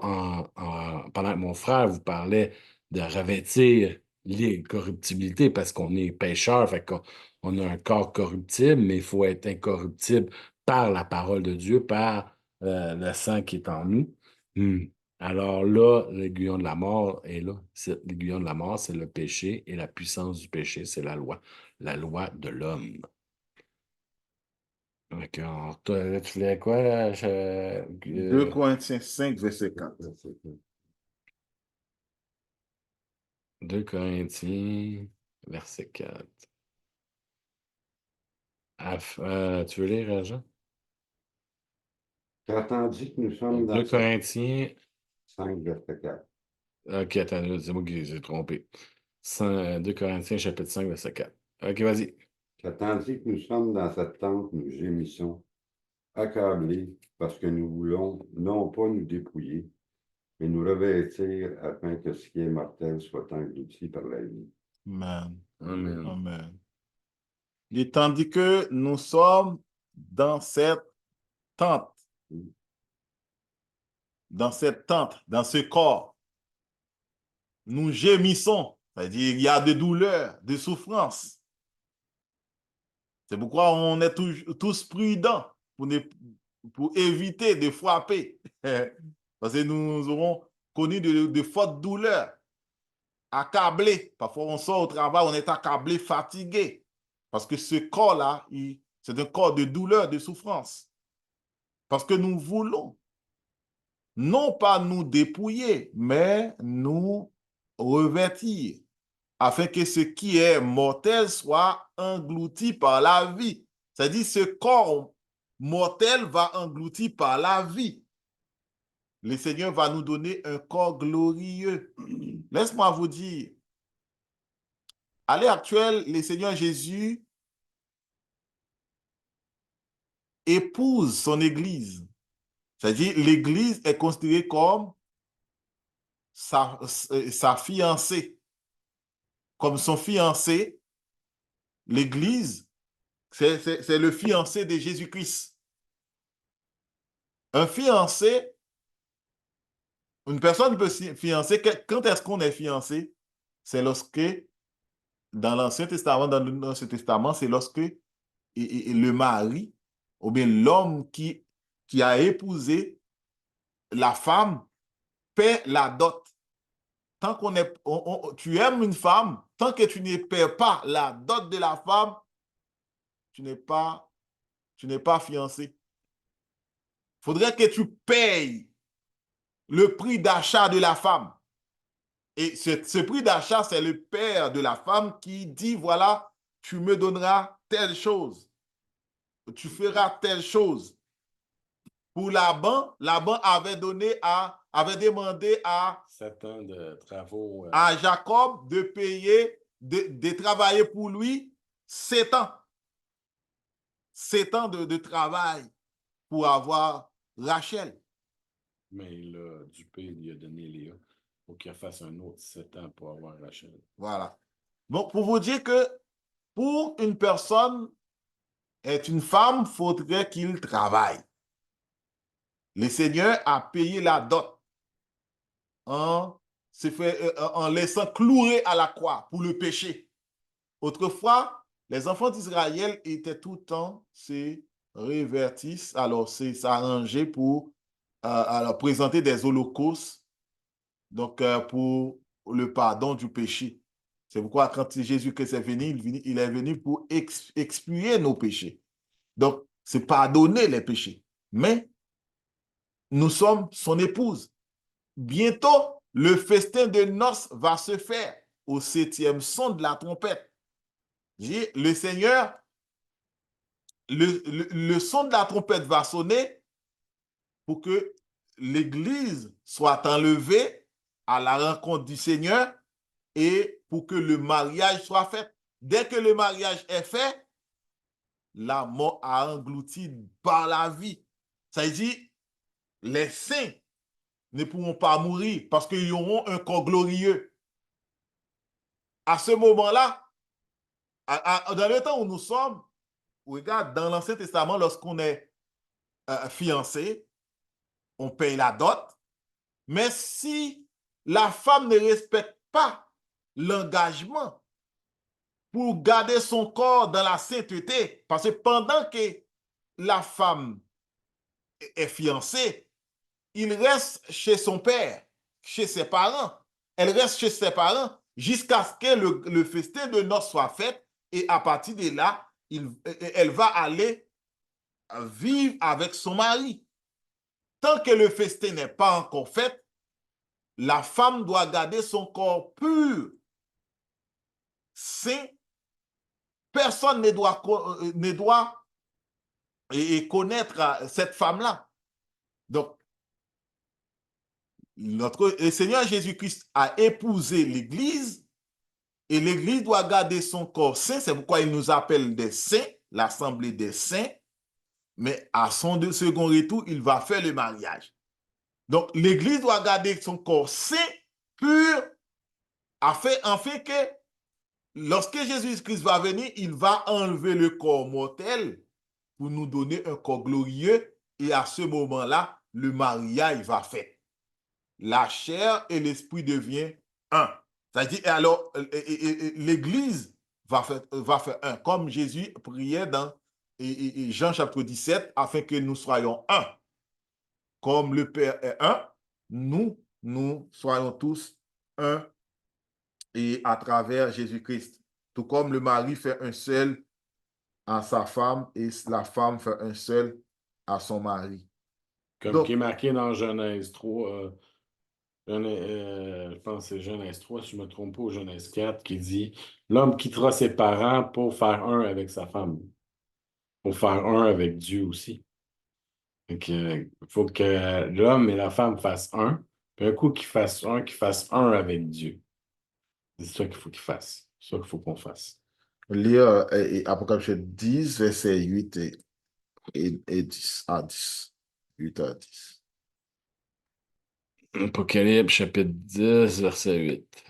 [SPEAKER 1] pendant que mon frère vous parlait de revêtir l'incorruptibilité parce qu'on est pécheur, fait qu'on on a un corps corruptible, mais il faut être incorruptible par la parole de Dieu, par le sang qui est en nous. Hmm. Alors là, l'aiguillon de la mort est là. L'aiguillon de la mort, c'est le péché et la puissance du péché, c'est la loi de l'homme. Donc, toi, tu voulais quoi? Là?
[SPEAKER 3] 2 Corinthiens 5, verset 4.
[SPEAKER 1] 2 Corinthiens, verset 4. Tu veux lire, Jean?
[SPEAKER 4] Qu'attends dit que nous sommes dans
[SPEAKER 1] 2 Corinthiens.
[SPEAKER 4] 5, verset 4.
[SPEAKER 1] Ok, attends, là, c'est moi qui les ai trompés. 2 Corinthiens, chapitre 5, verset 4. Ok, vas-y.
[SPEAKER 4] Tandis que nous sommes dans cette tente, nous gémissons, accablés, parce que nous voulons non pas nous dépouiller, mais nous revêtir afin que ce qui est mortel soit englouti par la vie.
[SPEAKER 3] Amen.
[SPEAKER 1] Amen.
[SPEAKER 3] Amen. Et tandis que nous sommes dans cette tente, dans ce corps, nous gémissons, c'est-à-dire il y a des douleurs, des souffrances. C'est pourquoi on est tous prudents pour éviter de frapper. Parce que nous aurons connu de fortes douleurs, accablés. Parfois, on sort au travail, on est accablé, fatigué. Parce que ce corps-là, c'est un corps de douleur, de souffrance. Parce que nous voulons non pas nous dépouiller, mais nous revêtir, afin que ce qui est mortel soit englouti par la vie. C'est-à-dire ce corps mortel va englouti par la vie. Le Seigneur va nous donner un corps glorieux. Laisse-moi vous dire, à l'heure actuelle, le Seigneur Jésus épouse son Église. C'est-à-dire l'Église est considérée comme sa fiancée. Comme son fiancé, l'Église, c'est le fiancé de Jésus-Christ. Un fiancé, une personne peut se fiancer. Quand est-ce qu'on est fiancé? C'est lorsque, dans l'Ancien Testament, dans le Nouveau Testament, c'est lorsque le mari, ou bien l'homme qui a épousé la femme, paie la dot. Tant qu'on est, tu aimes une femme, tant que tu ne paies pas la dot de la femme, tu n'es pas fiancé. Il faudrait que tu payes le prix d'achat de la femme. Et ce prix d'achat, c'est le père de la femme qui dit, voilà, tu me donneras telle chose. Tu feras telle chose. Pour Laban, Laban avait demandé à
[SPEAKER 1] 7 ans de travaux.
[SPEAKER 3] à Jacob de payer, de travailler pour lui 7 ans. 7 ans de travail pour avoir Rachel.
[SPEAKER 1] Mais il a dupé, il lui a donné Léa pour qu'il fasse un autre 7 ans pour avoir Rachel.
[SPEAKER 3] Voilà. Donc, pour vous dire que pour une personne, être une femme, il faudrait qu'il travaille. Le Seigneur a payé la dot en laissant clouer à la croix pour le péché. Autrefois, les enfants d'Israël étaient tout le temps, se révertissent, alors c'est s'arranger pour alors présenter des holocaustes, donc pour le pardon du péché. C'est pourquoi quand Jésus-Christ est venu, il est venu pour expier nos péchés. Donc, c'est pardonner les péchés. Mais nous sommes son épouse. Bientôt, le festin de noces va se faire au 7e son de la trompette. Le Seigneur, le son de la trompette va sonner pour que l'Église soit enlevée à la rencontre du Seigneur et pour que le mariage soit fait. Dès que le mariage est fait, la mort a englouti par la vie. Ça veut dire, les saints ne pourront pas mourir parce qu'ils auront un corps glorieux. À ce moment-là, dans le temps où nous sommes, regarde, dans l'Ancien Testament, lorsqu'on est fiancé, on paye la dot. Mais si la femme ne respecte pas l'engagement pour garder son corps dans la sainteté, parce que pendant que la femme est fiancée, il reste chez son père, chez ses parents. Elle reste chez ses parents jusqu'à ce que le festin de noces soit fait. Et à partir de là, elle va aller vivre avec son mari. Tant que le festin n'est pas encore fait, la femme doit garder son corps pur, saint. Personne ne doit connaître cette femme-là. Donc, le Seigneur Jésus-Christ a épousé l'Église et l'Église doit garder son corps saint. C'est pourquoi il nous appelle des saints, l'assemblée des saints. Mais à son second retour, il va faire le mariage. Donc, l'Église doit garder son corps saint, pur, afin que lorsque Jésus-Christ va venir, il va enlever le corps mortel pour nous donner un corps glorieux. Et à ce moment-là, le mariage va faire. La chair et l'esprit deviennent un. C'est-à-dire, alors, l'Église va faire un. Comme Jésus priait dans Jean chapitre 17, afin que nous soyons un. Comme le Père est un, nous soyons tous un et à travers Jésus-Christ. Tout comme le mari fait un seul à sa femme et la femme fait un seul à son mari.
[SPEAKER 1] Comme
[SPEAKER 3] Donc,
[SPEAKER 1] qui est marqué dans Genèse 3, je pense que c'est Genèse 3, si je ne me trompe pas, ou Genèse 4, qui dit l'homme quittera ses parents pour faire un avec sa femme, pour faire un avec Dieu aussi. Il faut que l'homme et la femme fassent un, puis un coup qu'ils fassent un avec Dieu. C'est ça qu'il faut qu'ils fassent. C'est ça qu'il faut qu'on fasse.
[SPEAKER 3] lire Apocalypse 10, versets 8 et 10 à 10. 8 à 10.
[SPEAKER 1] Apocalypse chapitre 10, verset 8.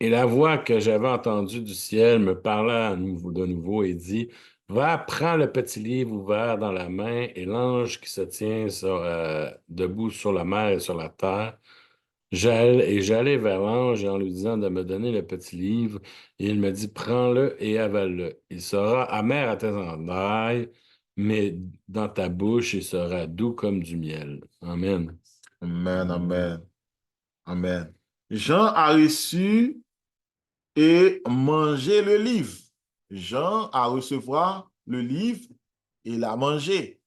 [SPEAKER 1] Et la voix que j'avais entendue du ciel me parla de nouveau et dit, va, prends le petit livre ouvert dans la main et l'ange qui se tient debout sur la mer et sur la terre. J'allai vers l'ange en lui disant de me donner le petit livre. Et il me dit, prends-le et avale-le. Il sera amer à tes entrailles, mais dans ta bouche, il sera doux comme du miel. Amen.
[SPEAKER 3] Amen, amen, amen. Jean a reçu et mangé le livre. Jean a recevoir le livre et l'a mangé.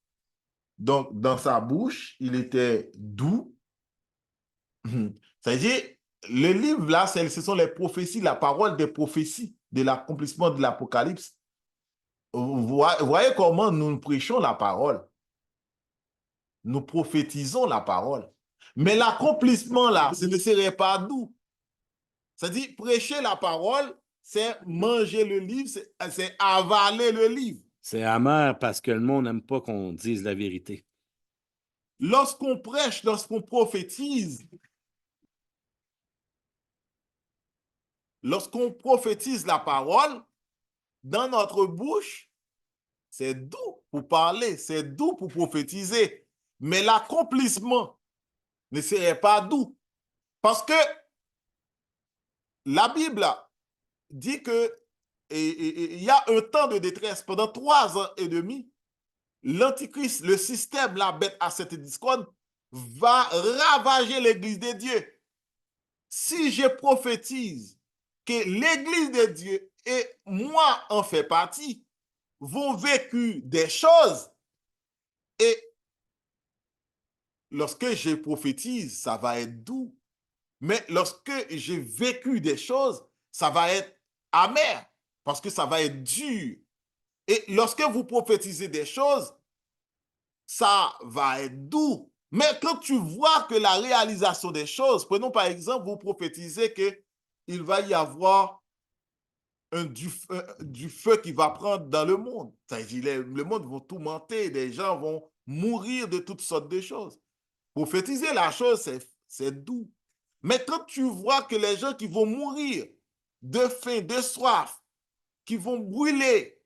[SPEAKER 3] Donc, dans sa bouche, il était doux. C'est-à-dire, le livre là, ce sont les prophéties, la parole des prophéties, de l'accomplissement de l'Apocalypse. Vous voyez comment nous prêchons la parole. Nous prophétisons la parole. Mais l'accomplissement là, ce ne serait pas doux. C'est-à-dire, prêcher la parole, c'est manger le livre, c'est avaler le livre.
[SPEAKER 1] C'est amer parce que le monde n'aime pas qu'on dise la vérité.
[SPEAKER 3] Lorsqu'on prêche, lorsqu'on prophétise la parole, dans notre bouche, c'est doux pour parler, c'est doux pour prophétiser. Mais l'accomplissement ne serait pas doux. Parce que la Bible dit que il y a un temps de détresse. Pendant 3 ans et demi, l'Antichrist, le système, la bête à cette discorde, va ravager l'Église de Dieu. Si je prophétise que l'Église de Dieu et moi en fait partie, vont vécu des choses et lorsque je prophétise, ça va être doux. Mais lorsque j'ai vécu des choses, ça va être amer parce que ça va être dur. Et lorsque vous prophétisez des choses, ça va être doux. Mais quand tu vois que la réalisation des choses, prenons par exemple, vous prophétisez qu'il va y avoir du feu qui va prendre dans le monde. C'est-à-dire, le monde va tourmenter, des gens vont mourir de toutes sortes de choses. Prophétiser la chose, c'est doux. Mais quand tu vois que les gens qui vont mourir de faim, de soif, qui vont brûler,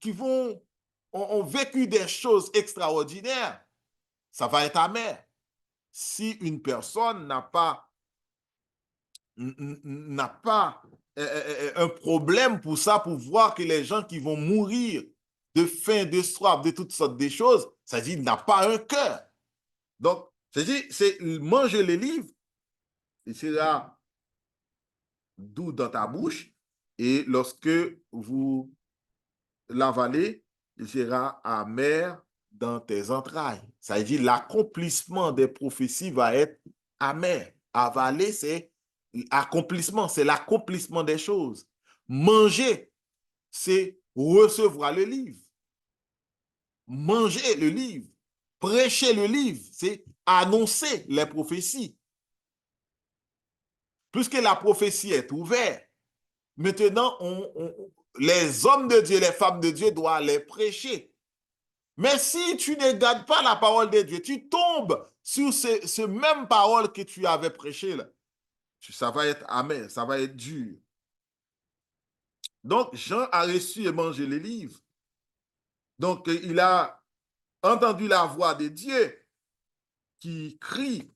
[SPEAKER 3] qui ont vécu des choses extraordinaires, ça va être amer. Si une personne n'a pas un problème pour ça, pour voir que les gens qui vont mourir de faim, de soif, de toutes sortes de choses, ça dit, il n'a pas un cœur. Donc, c'est manger les livres, il sera doux dans ta bouche, et lorsque vous l'avalez, il sera amer dans tes entrailles. Ça veut dire l'accomplissement des prophéties va être amer. Avaler, c'est accomplissement, c'est l'accomplissement des choses. Manger, c'est recevoir le livre. Manger le livre. Prêcher le livre, c'est annoncer les prophéties. Puisque la prophétie est ouverte, maintenant, les hommes de Dieu, les femmes de Dieu doivent les prêcher. Mais si tu ne gardes pas la parole de Dieu, tu tombes sur ce même parole que tu avais prêché là. Ça va être amer, ça va être dur. Donc, Jean a reçu et mangé les livres. Donc, il a entendu la voix de Dieu qui crie.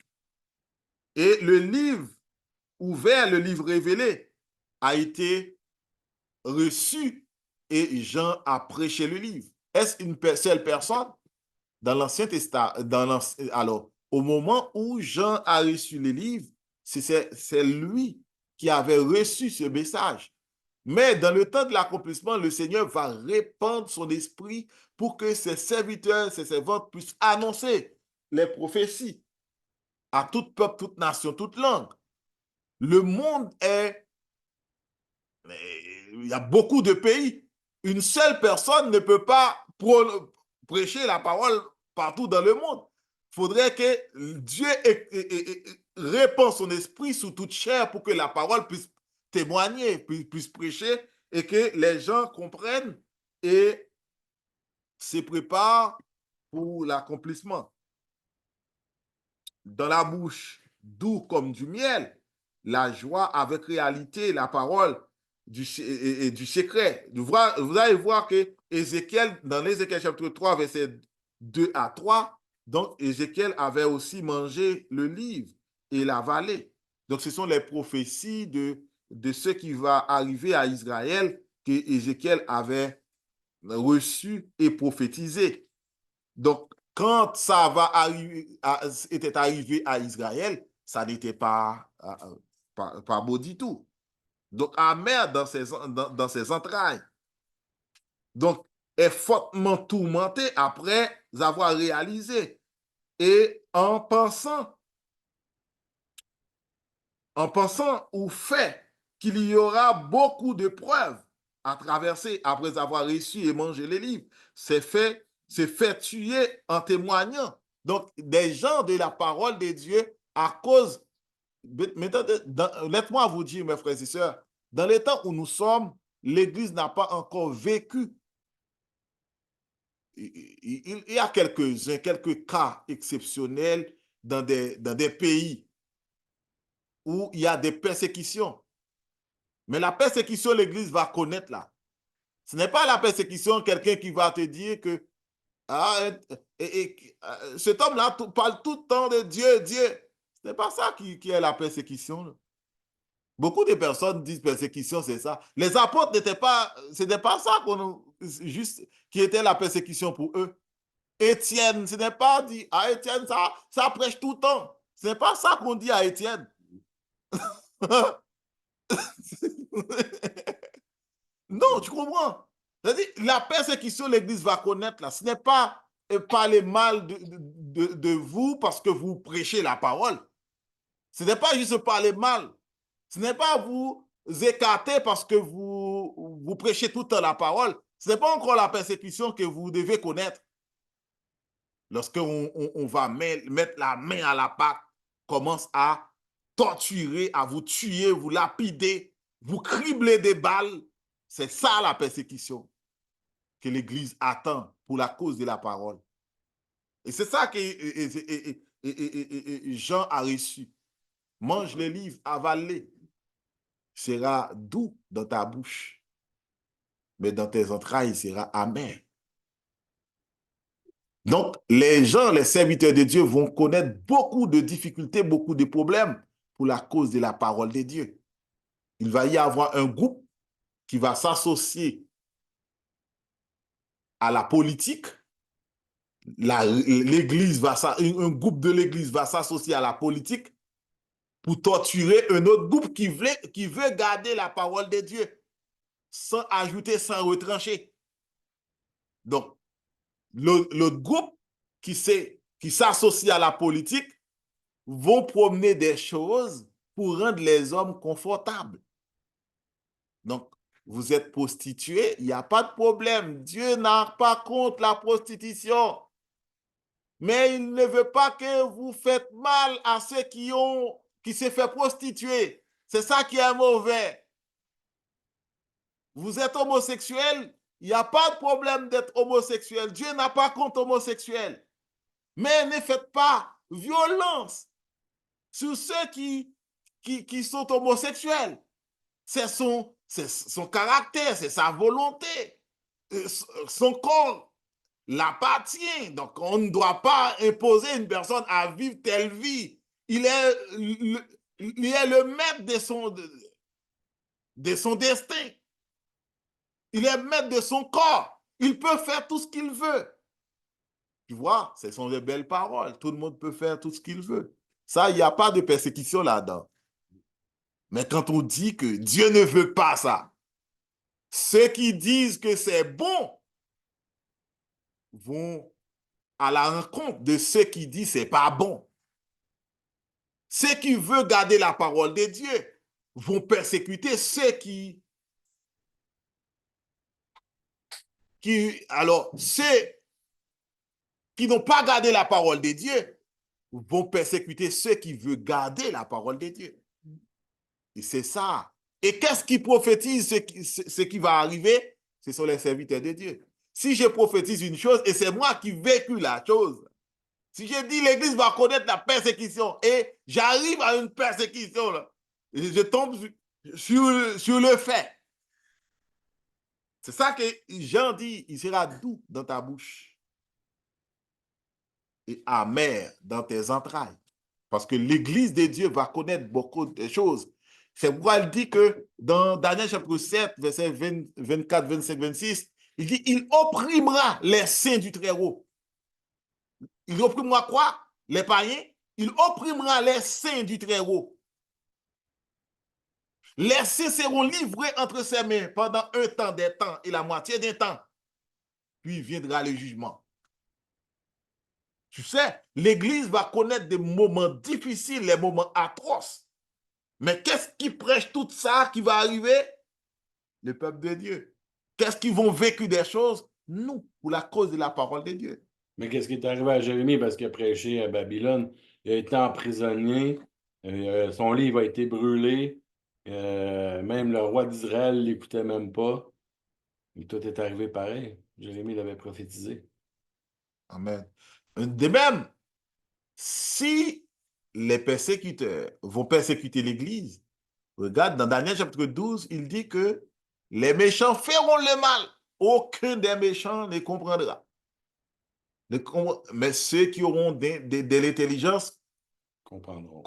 [SPEAKER 3] Et le livre ouvert, le livre révélé, a été reçu et Jean a prêché le livre. Est-ce une seule personne? Dans l'Ancien Testament, alors, au moment où Jean a reçu le livre, c'est lui qui avait reçu ce message. Mais dans le temps de l'accomplissement, le Seigneur va répandre son esprit pour que ses serviteurs, ses servantes puissent annoncer les prophéties à tout peuple, toute nation, toute langue. Le monde est... Il y a beaucoup de pays. Une seule personne ne peut pas prêcher la parole partout dans le monde. Il faudrait que Dieu répande son esprit sous toute chair pour que la parole puisse témoigner, puisse prêcher et que les gens comprennent et se préparent pour l'accomplissement. Dans la bouche, doux comme du miel, la joie avec réalité, la parole du secret. Vous allez voir que Ézéchiel, dans Ézéchiel chapitre 3, verset 2 à 3, donc Ézéchiel avait aussi mangé le livre et l'avalé. Donc ce sont les prophéties de ce qui va arriver à Israël que Ézéchiel avait reçu et prophétisé. Donc, quand ça était arrivé à Israël, ça n'était pas beau du tout. Donc, amer dans ses entrailles. Donc, est fortement tourmenté après avoir réalisé. Et en pensant au fait qu'il y aura beaucoup de preuves à traverser après avoir reçu et mangé les livres, c'est fait tuer en témoignant. Donc, des gens de la parole de Dieu à cause... Laissez-moi vous dire, mes frères et sœurs, dans les temps où nous sommes, l'Église n'a pas encore vécu. Il y a quelques cas exceptionnels dans des pays où il y a des persécutions. Mais la persécution, l'Église va connaître là. Ce n'est pas la persécution, quelqu'un qui va te dire que cet homme-là parle tout le temps de Dieu, Dieu. Ce n'est pas ça qui est la persécution. Là. Beaucoup de personnes disent persécution, c'est ça. Les apôtres ce n'était pas ça qui était la persécution pour eux. Étienne, ce n'est pas dit, Étienne, ça prêche tout le temps. Ce n'est pas ça qu'on dit à Étienne. Non, tu comprends? C'est-à-dire, la persécution, l'Église va connaître là. Ce n'est pas parler mal de vous parce que vous prêchez la parole. Ce n'est pas juste parler mal. Ce n'est pas vous écarter parce que vous prêchez tout le temps la parole. Ce n'est pas encore la persécution que vous devez connaître. Lorsqu'on va mettre la main à la pâte, commence à torturer, à vous tuer, vous lapider, vous cribler des balles, c'est ça la persécution que l'Église attend pour la cause de la parole. Et c'est ça que Jean a reçu. Mange le livre, avale-les. Sera doux dans ta bouche, mais dans tes entrailles, il sera amer. Donc, les gens, les serviteurs de Dieu vont connaître beaucoup de difficultés, beaucoup de problèmes pour la cause de la parole de Dieu. Il va y avoir un groupe qui va s'associer à la politique. Un groupe de l'Église va s'associer à la politique pour torturer un autre groupe qui veut garder la parole de Dieu sans ajouter, sans retrancher. Donc, l'autre groupe qui s'associe à la politique vont promener des choses pour rendre les hommes confortables. Donc, vous êtes prostituée, il n'y a pas de problème. Dieu n'a pas contre la prostitution. Mais il ne veut pas que vous faites mal à ceux qui se fait prostituer. C'est ça qui est mauvais. Vous êtes homosexuel, il n'y a pas de problème d'être homosexuel. Dieu n'a pas contre homosexuel. Mais ne faites pas violence sur ceux qui sont homosexuels. C'est son caractère, c'est sa volonté. Son corps l'appartient. Donc, on ne doit pas imposer à une personne à vivre telle vie. Il est le maître de son destin. Il est maître de son corps. Il peut faire tout ce qu'il veut. Tu vois, ce sont de belles paroles. Tout le monde peut faire tout ce qu'il veut. Ça, il n'y a pas de persécution là-dedans. Mais quand on dit que Dieu ne veut pas ça, ceux qui disent que c'est bon vont à la rencontre de ceux qui disent que ce n'est pas bon. Ceux qui veulent garder la parole de Dieu vont persécuter ceux ceux qui n'ont pas gardé la parole de Dieu vont persécuter ceux qui veulent garder la parole de Dieu. Et c'est ça. Et qu'est-ce qui prophétise ce qui va arriver? Ce sont les serviteurs de Dieu. Si je prophétise une chose et c'est moi qui vécu la chose, si je dis l'Église va connaître la persécution et j'arrive à une persécution, là, et je tombe sur le fait. C'est ça que Jean dit, il sera doux dans ta bouche et amer dans tes entrailles. Parce que l'Église de Dieu va connaître beaucoup de choses. C'est pourquoi il dit que dans Daniel chapitre 7, verset 24, 25, 26, il dit, il opprimera les saints du Très-Haut. Il opprimera quoi? Les païens. Il opprimera les saints du Très-Haut. Les saints seront livrés entre ses mains pendant un temps des temps et la moitié d'un temps. Puis viendra le jugement. Tu sais, l'Église va connaître des moments difficiles, les moments atroces. Mais qu'est-ce qui prêche tout ça qui va arriver? Le peuple de Dieu. Qu'est-ce qu'ils vont vécu des choses? Nous, pour la cause de la parole de Dieu.
[SPEAKER 1] Mais qu'est-ce qui est arrivé à Jérémie parce qu'il a prêché à Babylone? Il a été emprisonné, son livre a été brûlé, même le roi d'Israël ne l'écoutait même pas. Et tout est arrivé pareil. Jérémie l'avait prophétisé.
[SPEAKER 3] Amen. De même, si les persécuteurs vont persécuter l'Église, regarde, dans Daniel chapitre 12, il dit que les méchants feront le mal. Aucun des méchants ne comprendra. Mais ceux qui auront de l'intelligence
[SPEAKER 1] Comprendront.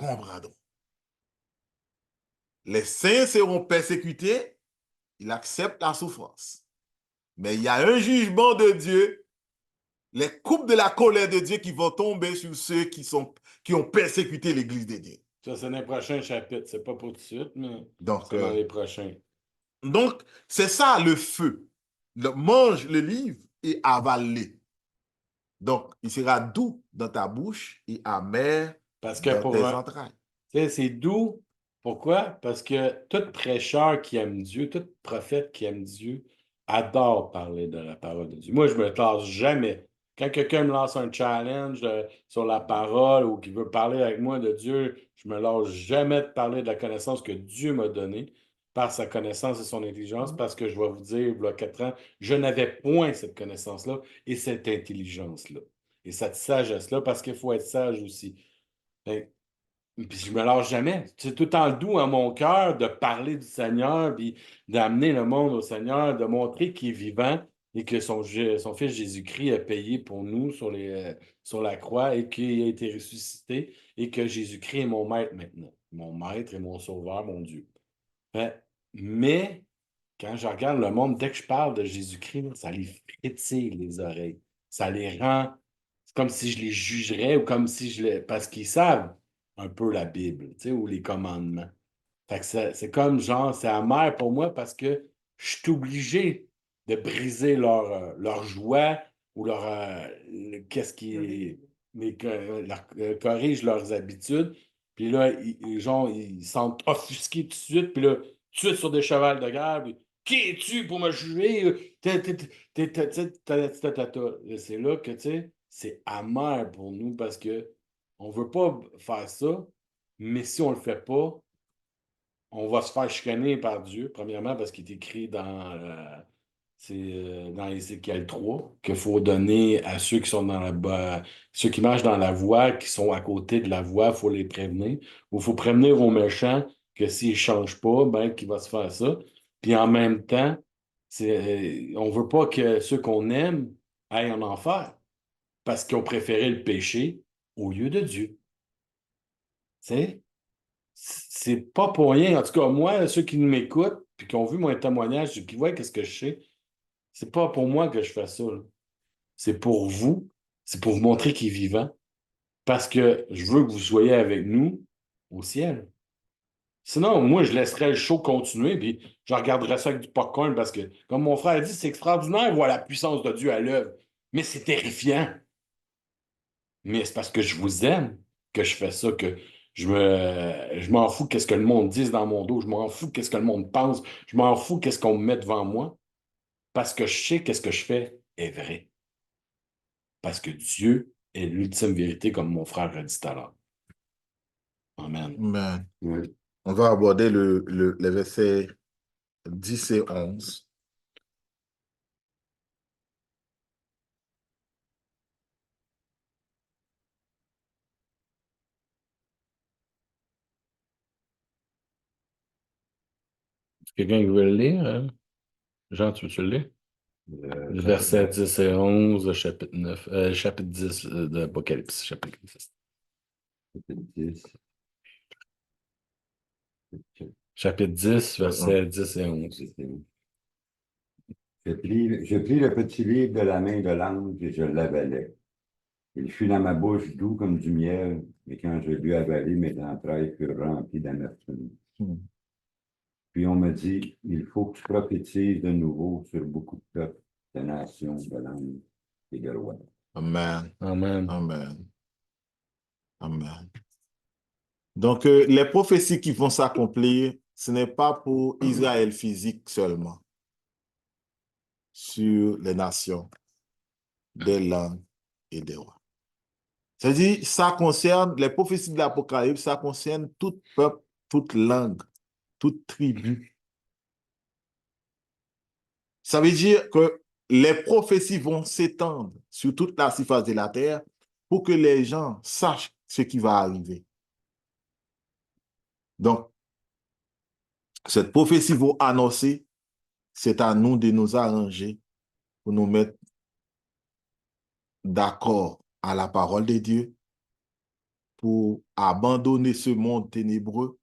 [SPEAKER 3] Les saints seront persécutés, ils acceptent la souffrance. Mais il y a un jugement de Dieu, les coupes de la colère de Dieu qui vont tomber sur ceux qui ont persécuté l'Église de Dieu.
[SPEAKER 1] Ça, c'est dans les prochains chapitres. C'est pas pour tout de suite, mais
[SPEAKER 3] Donc,
[SPEAKER 1] c'est dans les prochains.
[SPEAKER 3] Donc, c'est ça le feu. Mange le livre et avale-le. Donc, il sera doux dans ta bouche et amer
[SPEAKER 1] Parce que
[SPEAKER 3] dans tes entrailles.
[SPEAKER 1] Tu sais, c'est doux. Pourquoi? Parce que tout prêcheur qui aime Dieu, tout prophète qui aime Dieu, adore parler de la parole de Dieu. Moi, je me lâche jamais. Quand quelqu'un me lance un challenge sur la parole ou qui veut parler avec moi de Dieu, je me lâche jamais de parler de la connaissance que Dieu m'a donnée par sa connaissance et son intelligence, parce que je vais vous dire, il y a 4 ans, je n'avais point cette connaissance-là et cette intelligence-là et cette sagesse-là, parce qu'il faut être sage aussi. Fait, puis je me lâche jamais. C'est tout le temps doux à mon cœur de parler du Seigneur, puis d'amener le monde au Seigneur, de montrer qu'il est vivant et que son Fils Jésus-Christ a payé pour nous sur la croix et qu'il a été ressuscité et que Jésus-Christ est mon maître maintenant. Mon maître et mon sauveur, mon Dieu. Mais quand je regarde le monde, dès que je parle de Jésus-Christ, ça les frétille les oreilles. Ça les rend... C'est comme si je les jugerais ou comme si je les... Parce qu'ils savent un peu la Bible, tu sais, ou les commandements. Fait que c'est comme genre, c'est amer pour moi parce que je suis obligé de briser leur joie ou qu'est-ce qui corrige leurs habitudes. Puis là, ils sentent offusqués tout de suite, puis là, tout de suite sur des chevals de guerre, puis Qui es-tu pour me juger? C'est là que, tu sais, c'est amer pour nous parce que on veut pas faire ça, mais si on le fait pas, on va se faire chicaner par Dieu, premièrement parce qu'il est écrit dans Ézéchiel 3 qu'il faut donner à ceux qui sont ceux qui marchent dans la voie, qui sont à côté de la voie, il faut les prévenir. Ou il faut prévenir aux méchants que s'ils ne changent pas, ben, qu'il va se faire ça. Puis en même temps, on ne veut pas que ceux qu'on aime aillent en enfer parce qu'ils ont préféré le péché au lieu de Dieu. Tu sais? C'est pas pour rien. En tout cas, moi, ceux qui m'écoutent puis qui ont vu mon témoignage, qui voient qu'est-ce que je sais, c'est pas pour moi que je fais ça, là. C'est pour vous. C'est pour vous montrer qu'il est vivant. Parce que je veux que vous soyez avec nous au ciel. Sinon, moi, je laisserais le show continuer, puis je regarderais ça avec du popcorn parce que, comme mon frère dit, c'est extraordinaire voir la puissance de Dieu à l'œuvre. Mais c'est terrifiant. Mais c'est parce que je vous aime que je fais ça, que je m'en fous qu'est-ce que le monde dise dans mon dos, je m'en fous qu'est-ce que le monde pense, je m'en fous qu'est-ce qu'on me met devant moi, parce que je sais qu'est-ce que je fais est vrai. Parce que Dieu est l'ultime vérité, comme mon frère a dit tout à l'heure. Amen.
[SPEAKER 3] Amen.
[SPEAKER 4] Oui.
[SPEAKER 3] On va aborder les versets 10 et 11.
[SPEAKER 1] Quelqu'un qui veut le lire? Hein? Jean, tu veux-tu le lire? Le verset 10 et 11, chapitre 9, chapitre 10 d'Apocalypse, chapitre 10.
[SPEAKER 4] Chapitre 10.
[SPEAKER 1] Chapitre 10, versets 10 et 11.
[SPEAKER 4] Je pris le petit livre de la main de l'ange et je l'avalai. Il fut dans ma bouche doux comme du miel, et quand je l'eus avalé, mes entrailles furent remplies d'amertume. Puis on me dit, il faut que tu prophétises de nouveau sur beaucoup de peuples, de nations, de langues et de rois.
[SPEAKER 3] Amen.
[SPEAKER 1] Amen.
[SPEAKER 3] Amen. Amen. Donc, les prophéties qui vont s'accomplir, ce n'est pas pour Israël physique seulement, sur les nations, des langues et des rois. C'est-à-dire, ça concerne, les prophéties de l'Apocalypse, ça concerne tout peuple, toute langue, toute tribu. Ça veut dire que les prophéties vont s'étendre sur toute la surface de la terre pour que les gens sachent ce qui va arriver. Donc, cette prophétie va annoncer, c'est à nous de nous arranger pour nous mettre d'accord à la parole de Dieu, pour abandonner ce monde ténébreux.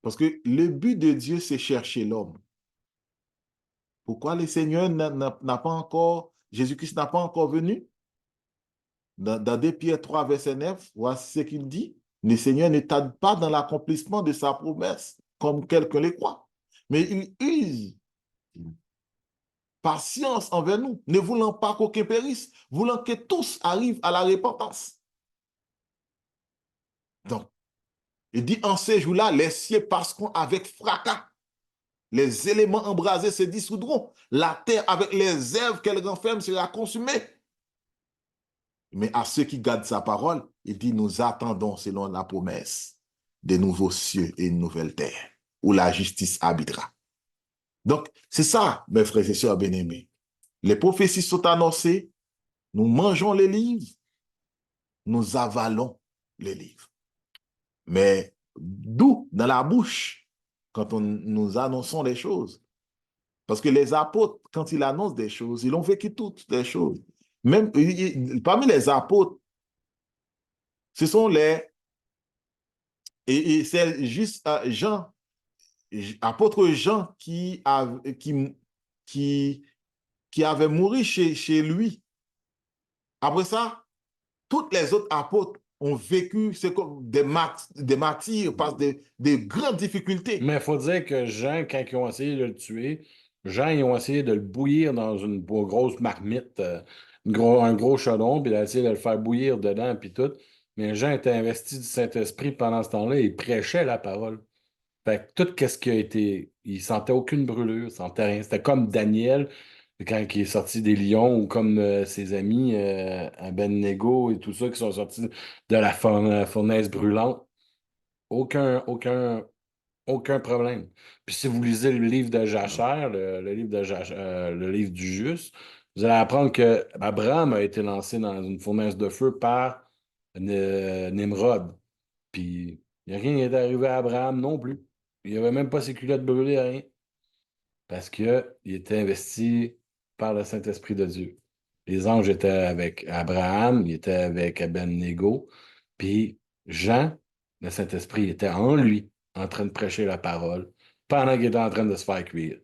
[SPEAKER 3] Parce que le but de Dieu, c'est chercher l'homme. Pourquoi le Seigneur n'a pas encore, Jésus-Christ n'a pas encore venu? Dans 2 Pierre 3, verset 9, voici ce qu'il dit. Le Seigneur ne tarde pas dans l'accomplissement de sa promesse, comme quelqu'un le croit. Mais il use patience envers nous, ne voulant pas qu'aucun périsse, voulant que tous arrivent à la repentance. Donc, il dit, en ces jours-là, les cieux passeront avec fracas. Les éléments embrasés se dissoudront. La terre, avec les œuvres qu'elle renferme, sera consumée. Mais à ceux qui gardent sa parole, il dit, nous attendons, selon la promesse, de nouveaux cieux et une nouvelle terre, où la justice habitera. Donc, c'est ça, mes frères et sœurs bien-aimés. Les prophéties sont annoncées, nous mangeons les livres, nous avalons les livres. Mais d'où dans la bouche quand nous annonçons les choses. Parce que les apôtres, quand ils annoncent des choses, ils ont vécu toutes les choses. Même parmi les apôtres, ce sont les... Et c'est juste Jean, apôtre Jean qui avait mouru chez lui. Après ça, tous les autres apôtres ont vécu des martyrs, passent des grandes difficultés.
[SPEAKER 1] Mais il faut dire que Jean, quand ils ont essayé de le tuer, Jean, ils ont essayé de le bouillir dans une grosse marmite, un gros chaudron, puis il a essayé de le faire bouillir dedans, puis tout. Mais Jean était investi du Saint-Esprit pendant ce temps-là, il prêchait la parole. Fait que tout ce qui a été. Il sentait aucune brûlure, il sentait rien. C'était comme Daniel, quand il est sorti des lions, ou comme ses amis, Abednego et tout ça, qui sont sortis de la fournaise brûlante. Aucun problème. Puis si vous lisez le livre de Jachère, le livre le livre du juste, vous allez apprendre que Abraham a été lancé dans une fournaise de feu par Nimrod. Puis il n'y a rien qui est arrivé à Abraham non plus. Il n'y avait même pas ses culottes brûlées, rien. Parce qu'il était investi par le Saint-Esprit de Dieu. Les anges étaient avec Abraham, il était avec Abednego, puis Jean, le Saint-Esprit, était en lui, en train de prêcher la parole, pendant qu'il était en train de se faire cuire.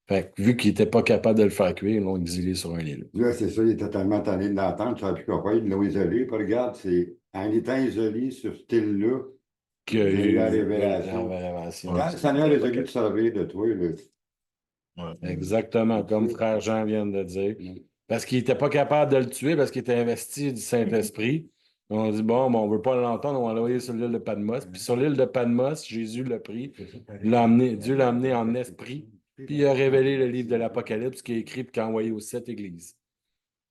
[SPEAKER 1] Fait que, vu qu'il n'était pas capable de le faire cuire, ils l'ont exilé sur un île.
[SPEAKER 4] Là, c'est ça, il était tellement tanné de l'entendre, ça n'a plus quoi faire, ils l'ont isolé. Puis regarde, c'est en étant isolé sur ce île-là,
[SPEAKER 1] Qu'il y a
[SPEAKER 4] il a eu la
[SPEAKER 1] eu la
[SPEAKER 4] révélation.
[SPEAKER 1] révélation.
[SPEAKER 4] Quand le Seigneur les a dû te servir de toi, là,
[SPEAKER 3] Ouais.
[SPEAKER 1] Exactement, comme frère Jean vient de dire. Parce qu'il n'était pas capable de le tuer parce qu'il était investi du Saint-Esprit. On dit, bon, on ne veut pas l'entendre, on va l'envoyer sur l'île de Patmos. Puis sur l'île de Patmos, Jésus l'a pris, Dieu l'a amené en esprit, puis il a révélé le livre de l'Apocalypse qui est écrit et qui a envoyé aux 7 églises.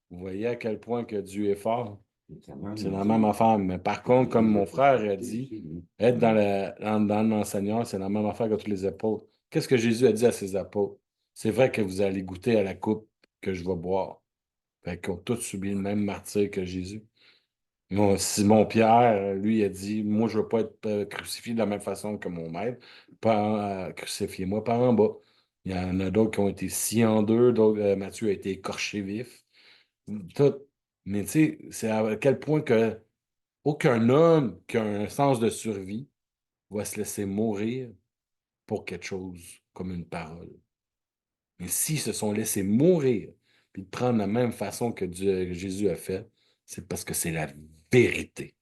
[SPEAKER 1] Vous voyez à quel point que Dieu est fort. C'est la même affaire. Mais par contre, comme mon frère a dit, être dans l'enseignant, c'est la même affaire que tous les apôtres. Qu'est-ce que Jésus a dit à ses apôtres? C'est vrai que vous allez goûter à la coupe que je vais boire. Fait qu'ils ont tous subi le même martyre que Jésus. Simon-Pierre, lui, a dit, moi, je ne veux pas être crucifié de la même façon que mon maître. Pas crucifiez-moi par en bas. Il y en a d'autres qui ont été sciés en deux, d'autres, Matthieu a été écorché vif. Tout. Mais tu sais, c'est à quel point que aucun homme qui a un sens de survie va se laisser mourir pour quelque chose comme une parole. Mais s'ils se sont laissés mourir, puis de prendre la même façon que Jésus a fait, c'est parce que c'est la vérité.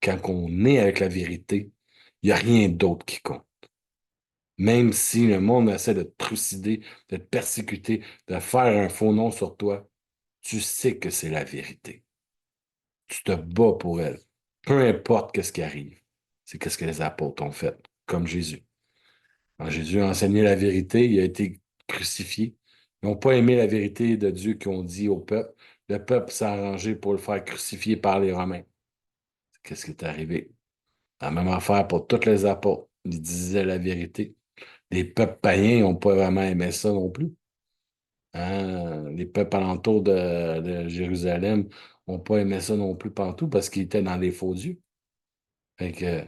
[SPEAKER 1] Quand on est avec la vérité, il n'y a rien d'autre qui compte. Même si le monde essaie de te trucider, de te persécuter, de faire un faux nom sur toi, tu sais que c'est la vérité. Tu te bats pour elle. Peu importe ce qui arrive. C'est ce que les apôtres ont fait, comme Jésus. Quand Jésus a enseigné la vérité, il a été crucifié. Ils n'ont pas aimé la vérité de Dieu qu'ils ont dit au peuple. Le peuple s'est arrangé pour le faire crucifier par les Romains. Qu'est-ce qui est arrivé? La même affaire pour tous les apôtres. Ils disaient la vérité. Les peuples païens n'ont pas vraiment aimé ça non plus. Hein? Les peuples alentours de Jérusalem n'ont pas aimé ça non plus partout parce qu'ils étaient dans les faux dieux. Fait que,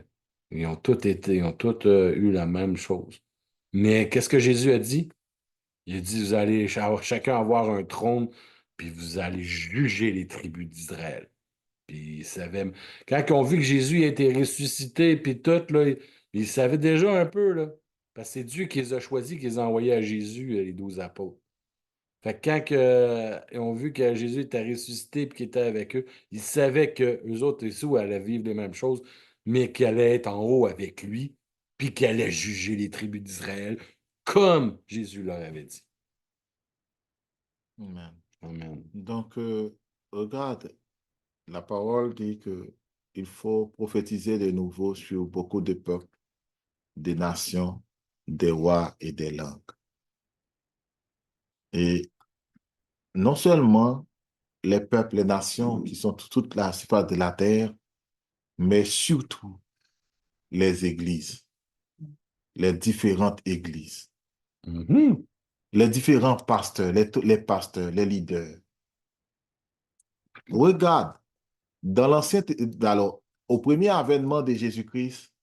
[SPEAKER 1] ils ont tous eu la même chose. Mais qu'est-ce que Jésus a dit? Il a dit, vous allez chacun avoir un trône, puis vous allez juger les tribus d'Israël. Puis ils savaient, quand ils ont vu que Jésus a été ressuscité, puis tout, là, ils savaient déjà un peu, là. Parce que c'est Dieu qui les a choisis, qui les a envoyés à Jésus, les 12 apôtres. Fait que ils ont vu que Jésus était ressuscité et qu'il était avec eux, ils savaient qu'eux autres ici allaient vivre les mêmes choses, mais qu'ils allaient être en haut avec lui, puis qu'ils allaient juger les tribus d'Israël, comme Jésus leur avait dit.
[SPEAKER 3] Amen.
[SPEAKER 1] Amen.
[SPEAKER 3] Donc, regarde, la parole dit que il faut prophétiser de nouveau sur beaucoup de peuples, des nations, des rois et des langues. Et non seulement les peuples, les nations qui sont toute la surface de la terre, mais surtout les églises, les différentes églises,
[SPEAKER 1] Mhm.
[SPEAKER 3] les différents pasteurs, les pasteurs, les leaders. Regarde, dans alors, au premier avènement de Jésus-Christ,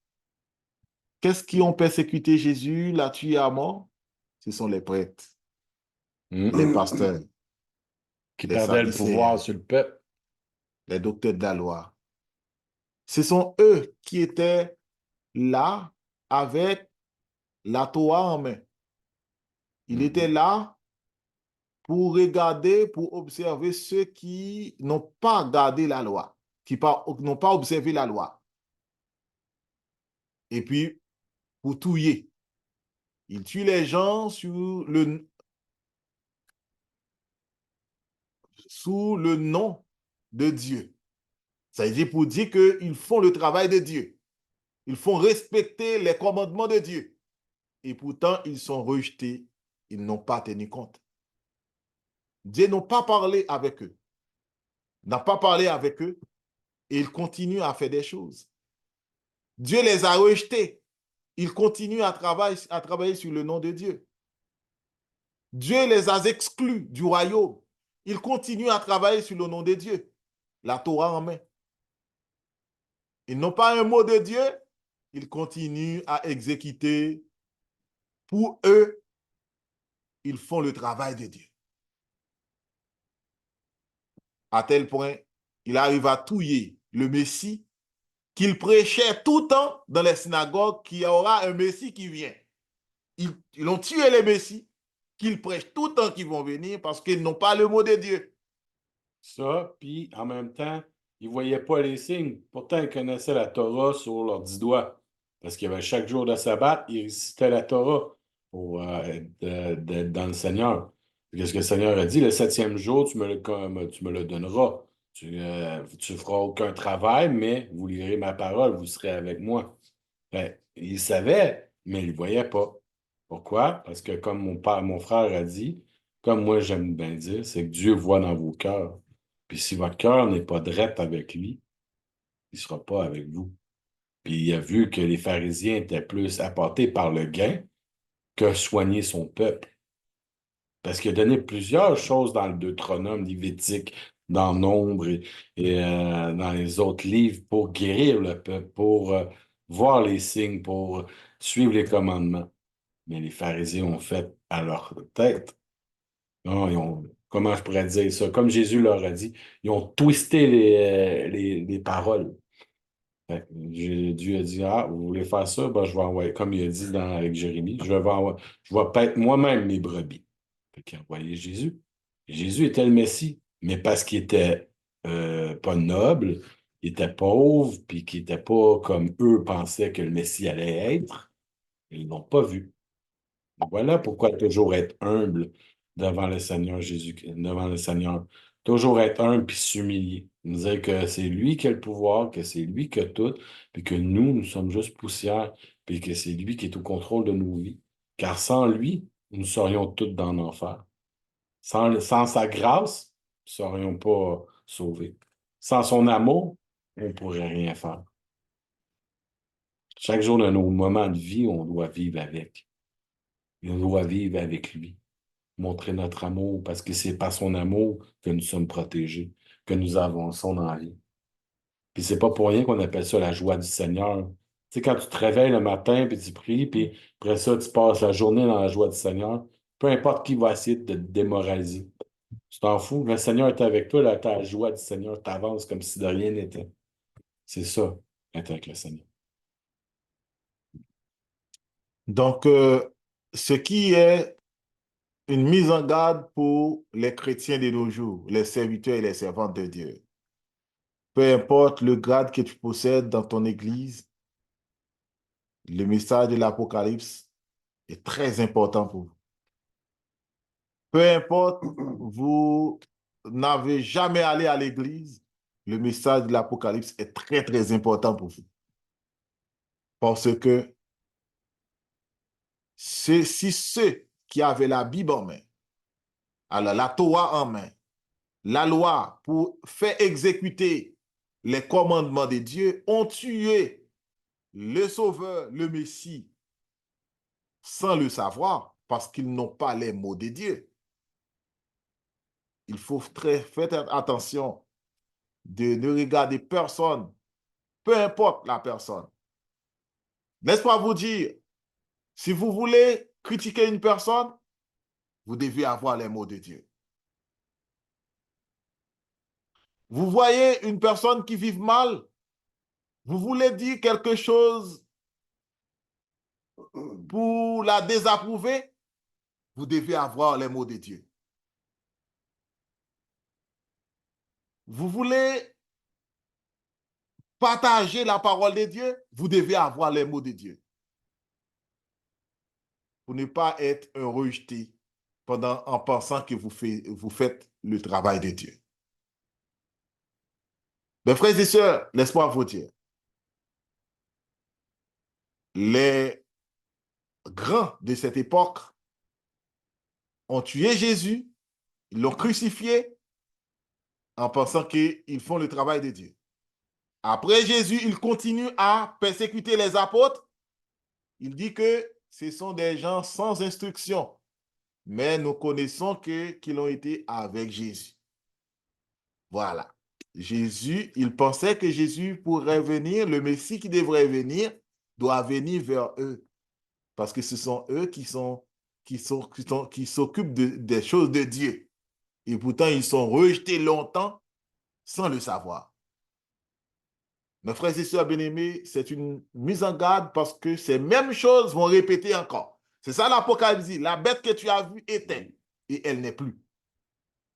[SPEAKER 3] qu'est-ce qui ont persécuté Jésus, l'a tué à mort? Ce sont les prêtres, les pasteurs,
[SPEAKER 1] Qui
[SPEAKER 3] les
[SPEAKER 1] perdait le pouvoir
[SPEAKER 3] sadducéens,
[SPEAKER 1] sur le peuple.
[SPEAKER 3] les docteurs de la loi. Ce sont eux qui étaient là avec la Torah en main. Il était là pour regarder, pour observer ceux qui n'ont pas gardé la loi, qui n'ont pas observé la loi. Et puis, pour tuer. Il tue les gens sous le nom de Dieu. Ça veut dire pour dire qu'ils font le travail de Dieu. Ils font respecter les commandements de Dieu. Et pourtant, ils sont rejetés. Ils n'ont pas tenu compte. Dieu n'a pas parlé avec eux. N'a pas parlé avec eux. Et ils continuent à faire des choses. Dieu les a rejetés. Ils continuent à travailler sur le nom de Dieu. Dieu les a exclus du royaume. Ils continuent à travailler sur le nom de Dieu. La Torah en main. Ils n'ont pas un mot de Dieu. Ils continuent à exécuter. Pour eux, ils font le travail de Dieu. À tel point, il arrive à tuer le Messie qu'il prêchait tout le temps dans les synagogues qu'il y aura un Messie qui vient. Ils ont tué les Messies qu'ils prêchent tout le temps qu'ils vont venir parce qu'ils n'ont pas le mot de Dieu.
[SPEAKER 1] Ça, puis en même temps, ils ne voyaient pas les signes. Pourtant, ils connaissaient la Torah sur leurs 10 doigts. Parce qu'il y avait chaque jour de sabbat, ils récitaient la Torah pour d'être dans le Seigneur. Qu'est-ce que le Seigneur a dit? Le 7e jour, tu me le donneras. Tu ne feras aucun travail, mais vous lirez ma parole, vous serez avec moi. Ben, ils savaient, mais ils ne voyaient pas. Pourquoi? Parce que comme mon frère a dit, comme moi j'aime bien dire, c'est que Dieu voit dans vos cœurs. Puis si votre cœur n'est pas droit avec lui, il ne sera pas avec vous. Puis il a vu que les pharisiens étaient plus apportés par le gain que soigner son peuple. Parce qu'il a donné plusieurs choses dans le Deutéronome, Lévitique, dans Nombre et dans les autres livres pour guérir le peuple, pour voir les signes, pour suivre les commandements. Mais les pharisiens ont fait à leur tête. Non, comment je pourrais dire ça? Comme Jésus leur a dit, ils ont twisté les paroles. Fait que Dieu a dit, ah, vous voulez faire ça? Ben, je vais envoyer, comme il a dit avec Jérémie, je vais paître moi-même mes brebis. Fait qu'il a envoyé Jésus. Et Jésus était le Messie, mais parce qu'il était pas noble, il était pauvre, puis qu'il n'était pas comme eux pensaient que le Messie allait être, ils ne l'ont pas vu. Voilà pourquoi toujours être humble devant le Seigneur Jésus, devant le Seigneur. Toujours être humble puis s'humilier. Dire que c'est lui qui a le pouvoir, que c'est lui qui a tout, puis que nous sommes juste poussière, puis que c'est lui qui est au contrôle de nos vies. Car sans lui, nous serions tous dans l'enfer. Sans sa grâce, nous ne serions pas sauvés. Sans son amour, on ne pourrait rien faire. Chaque jour de nos moments de vie, on doit vivre avec. Et on doit vivre avec lui, montrer notre amour, parce que c'est par son amour que nous sommes protégés, que nous avançons dans la vie. Puis c'est pas pour rien qu'on appelle ça la joie du Seigneur. Tu sais, quand tu te réveilles le matin, puis tu pries, puis après ça, tu passes la journée dans la joie du Seigneur, peu importe qui va essayer de te démoraliser. Tu t'en fous, le Seigneur est avec toi, là, t'as la joie du Seigneur, tu avances comme si de rien n'était. C'est ça, être avec le Seigneur.
[SPEAKER 3] Donc, ce qui est une mise en garde pour les chrétiens de nos jours, les serviteurs et les servantes de Dieu. Peu importe le grade que tu possèdes dans ton église, le message de l'Apocalypse est très important pour vous. Peu importe, vous n'avez jamais allé à l'église, le message de l'Apocalypse est très, très important pour vous. Parce que si ceux qui avaient la Bible en main, alors la Torah en main, la loi pour faire exécuter les commandements de Dieu, ont tué le Sauveur, le Messie, sans le savoir, parce qu'ils n'ont pas les mots de Dieu. Il faut faire attention de ne regarder personne, peu importe la personne. N'est-ce pas vous dire, si vous voulez critiquer une personne, vous devez avoir les mots de Dieu. Vous voyez une personne qui vit mal, vous voulez dire quelque chose pour la désapprouver, vous devez avoir les mots de Dieu. Vous voulez partager la parole de Dieu, vous devez avoir les mots de Dieu. Pour ne pas être un rejeté en pensant que vous faites le travail de Dieu. Mes frères et sœurs, laisse-moi vous dire, les grands de cette époque ont tué Jésus, ils l'ont crucifié en pensant qu'ils font le travail de Dieu. Après Jésus, il continue à persécuter les apôtres. Il dit que ce sont des gens sans instruction, mais nous connaissons qu'ils ont été avec Jésus. Voilà. Jésus, il pensait que Jésus pourrait venir, le Messie qui devrait venir, doit venir vers eux. Parce que ce sont eux qui s'occupent des choses de Dieu. Et pourtant, ils sont rejetés longtemps sans le savoir. Mes frères et sœurs bien-aimés, c'est une mise en garde parce que ces mêmes choses vont répéter encore. C'est ça l'Apocalypse dit. La bête que tu as vue était et elle n'est plus.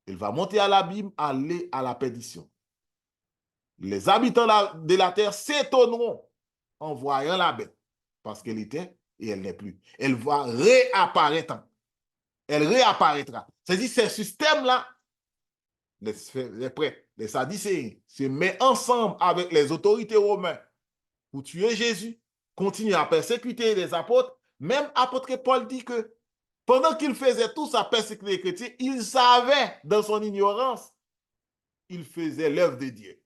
[SPEAKER 3] Elle va monter à l'abîme, aller à la perdition. Les habitants de la terre s'étonneront en voyant la bête parce qu'elle était et elle n'est plus. Elle va réapparaître. Elle réapparaîtra. C'est-à-dire, ces systèmes-là, les prêtres, les sadducéens, se mettent ensemble avec les autorités romaines pour tuer Jésus, continuent à persécuter les apôtres. Même apôtre Paul dit que pendant qu'il faisait tout ça, persécuter les chrétiens, il savait dans son ignorance, il faisait l'œuvre de Dieu.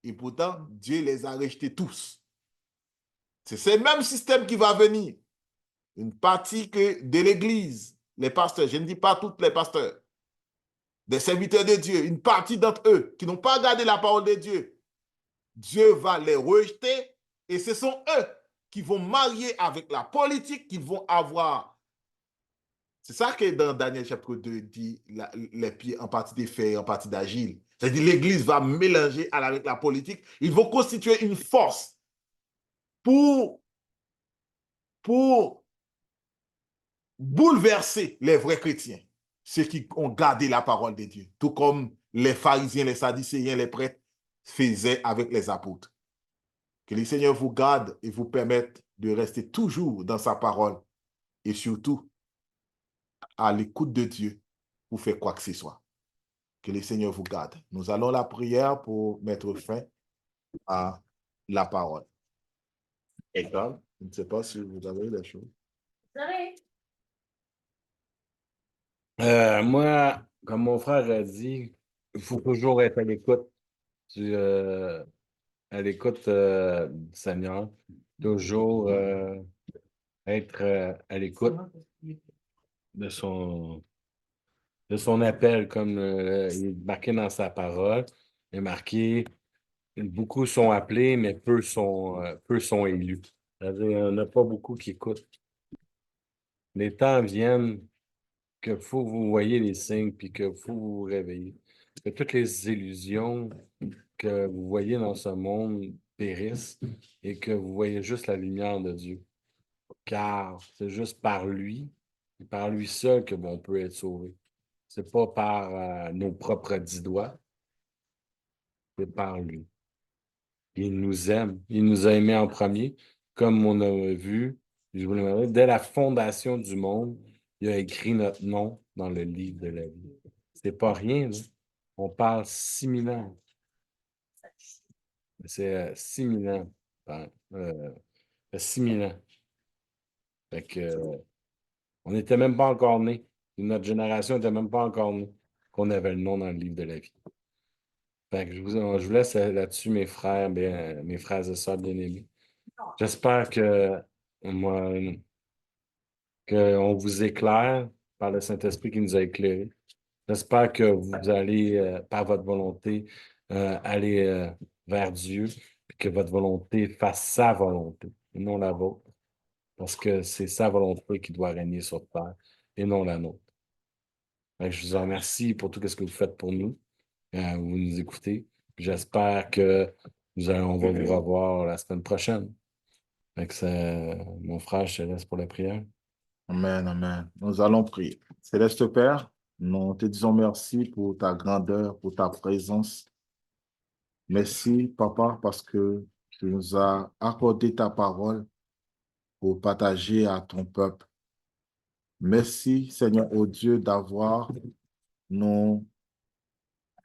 [SPEAKER 3] Et pourtant, Dieu les a rejetés tous. C'est ce même système qui va venir. Une partie de l'Église, les pasteurs, je ne dis pas tous les pasteurs, des serviteurs de Dieu, une partie d'entre eux qui n'ont pas gardé la parole de Dieu, Dieu va les rejeter et ce sont eux qui vont marier avec la politique, qu'ils vont avoir. C'est ça que dans Daniel chapitre 2 dit les pieds en partie des fers, en partie d'agile. C'est-à-dire l'Église va mélanger avec la politique. Ils vont constituer une force pour bouleverser les vrais chrétiens, ceux qui ont gardé la parole de Dieu, tout comme les pharisiens, les sadducéens, les prêtres faisaient avec les apôtres. Que le Seigneur vous garde et vous permette de rester toujours dans sa parole et surtout à l'écoute de Dieu pour faire quoi que ce soit. Que le Seigneur vous garde. Nous allons la prière pour mettre fin à la parole. Et donc, je ne sais pas si vous avez les choses.
[SPEAKER 1] Moi, comme mon frère a dit, il faut toujours être à l'écoute du Seigneur. Toujours être à l'écoute de son appel, comme il est marqué dans sa parole. Il est marqué, beaucoup sont appelés, mais peu sont élus. C'est-à-dire, il n'y en a pas beaucoup qui écoutent. Les temps viennent que faut vous voyez les signes, puis que faut vous réveiller. Que toutes les illusions que vous voyez dans ce monde périssent et que vous voyez juste la lumière de Dieu. Car c'est juste par lui, et par lui seul que on peut être sauvé. C'est pas par nos propres 10 doigts, c'est par lui. Il nous aime. Il nous a aimés en premier, comme on a vu, je vous le dis, dès la fondation du monde, il a écrit notre nom dans le livre de la vie. C'est pas rien, là. On parle 6000 ans. C'est 6000 ans. 6000 ans. Fait que, on n'était même pas encore nés. Notre génération n'était même pas encore née qu'on avait le nom dans le livre de la vie. Fait que je vous laisse là-dessus, mes frères et sœurs bien-aimés. J'espère qu'on vous éclaire par le Saint-Esprit qui nous a éclairés. J'espère que vous allez, par votre volonté, aller vers Dieu, et que votre volonté fasse sa volonté, et non la vôtre. Parce que c'est sa volonté qui doit régner sur terre, et non la nôtre. Fait que je vous remercie pour tout ce que vous faites pour nous. Vous nous écoutez. J'espère que on va vous revoir la semaine prochaine. Fait que mon frère, je te laisse pour la prière.
[SPEAKER 3] Amen, amen. Nous allons prier. Céleste Père, nous te disons merci pour ta grandeur, pour ta présence. Merci, Papa, parce que tu nous as accordé ta parole pour partager à ton peuple. Merci, Seigneur, oh Dieu, d'avoir nous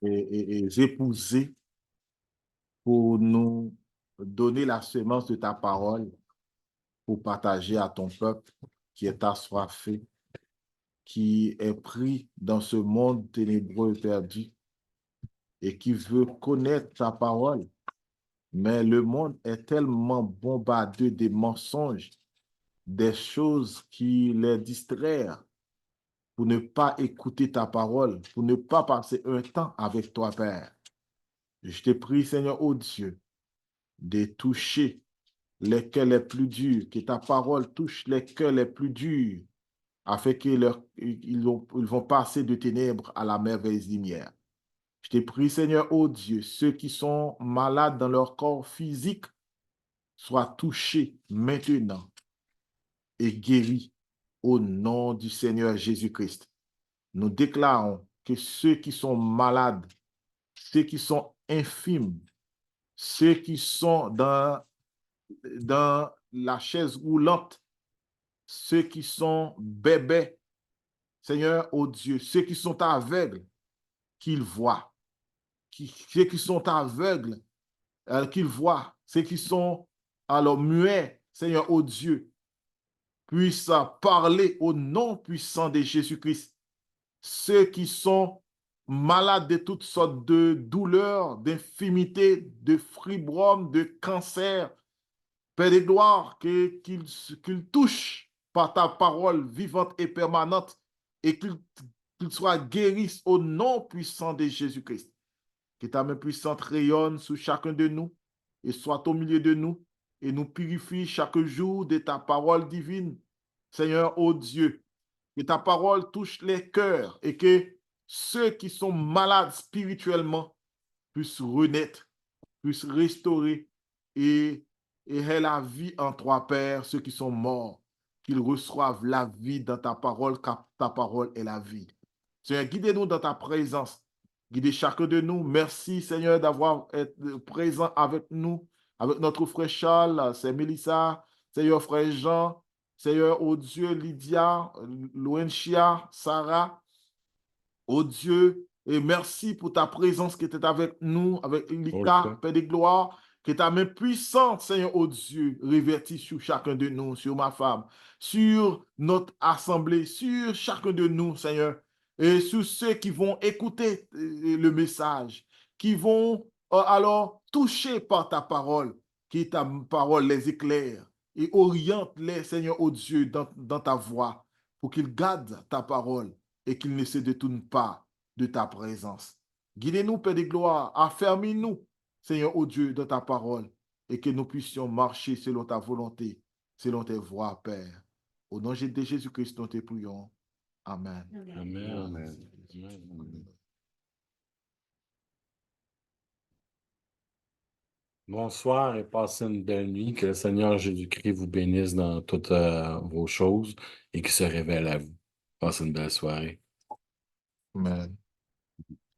[SPEAKER 3] épousés pour nous donner la semence de ta parole pour partager à ton peuple qui est assoiffé, qui est pris dans ce monde ténébreux et perdu et qui veut connaître ta parole. Mais le monde est tellement bombardé des mensonges, des choses qui les distraient pour ne pas écouter ta parole, pour ne pas passer un temps avec toi, Père. Je te prie, Seigneur, oh Dieu, de toucher les cœurs les plus durs, que ta parole touche les cœurs les plus durs, afin qu'ils vont passer de ténèbres à la merveilleuse lumière. Je te prie, Seigneur, oh Dieu, ceux qui sont malades dans leur corps physique soient touchés maintenant et guéris au nom du Seigneur Jésus-Christ. Nous déclarons que ceux qui sont malades, ceux qui sont infimes, ceux qui sont dans la chaise roulante, ceux qui sont bébés, Seigneur, oh Dieu, ceux qui sont aveugles, qu'ils voient. Ceux qui sont aveugles, qu'ils voient. Ceux qui sont alors muets, Seigneur, oh Dieu, puissent parler au nom puissant de Jésus-Christ. Ceux qui sont malades de toutes sortes de douleurs, d'infirmités, de fibromes, de cancer, Père de gloire, qu'ils touchent par ta parole vivante et permanente et qu'ils soient guéris au nom puissant de Jésus-Christ. Que ta main puissante rayonne sur chacun de nous et soit au milieu de nous et nous purifie chaque jour de ta parole divine. Seigneur, ô Dieu, que ta parole touche les cœurs et que ceux qui sont malades spirituellement puissent renaître, puissent restaurer et aient la vie en toi, Père, ceux qui sont morts, qu'ils reçoivent la vie dans ta parole, car ta parole est la vie. Seigneur, guidez-nous dans ta présence. Guidez chacun de nous. Merci, Seigneur, d'avoir été présent avec nous, avec notre frère Charles, c'est Mélissa, Seigneur, frère Jean, Seigneur, oh Dieu, Lydia, Louenchia, Sarah, oh Dieu, et merci pour ta présence qui était avec nous, avec Lika, Père de gloire, que ta main puissante, Seigneur, oh Dieu, révertie sur chacun de nous, sur ma femme, sur notre assemblée, sur chacun de nous, Seigneur, et sur ceux qui vont écouter le message, qui vont alors toucher par ta parole, que ta parole les éclaire et oriente-les, Seigneur, oh Dieu, dans ta voie, pour qu'ils gardent ta parole et qu'ils ne se détournent pas de ta présence. Guidez-nous, Père de gloire, affermis-nous, Seigneur, oh Dieu, dans ta parole, et que nous puissions marcher selon ta volonté, selon tes voies, Père. Au nom de Jésus-Christ, nous te prions. Amen.
[SPEAKER 1] Amen.
[SPEAKER 4] Amen.
[SPEAKER 1] Amen. Bonsoir et passez une belle nuit. Que le Seigneur Jésus-Christ vous bénisse dans toutes vos choses et qu'il se révèle à vous. Passez une belle soirée.
[SPEAKER 3] Amen.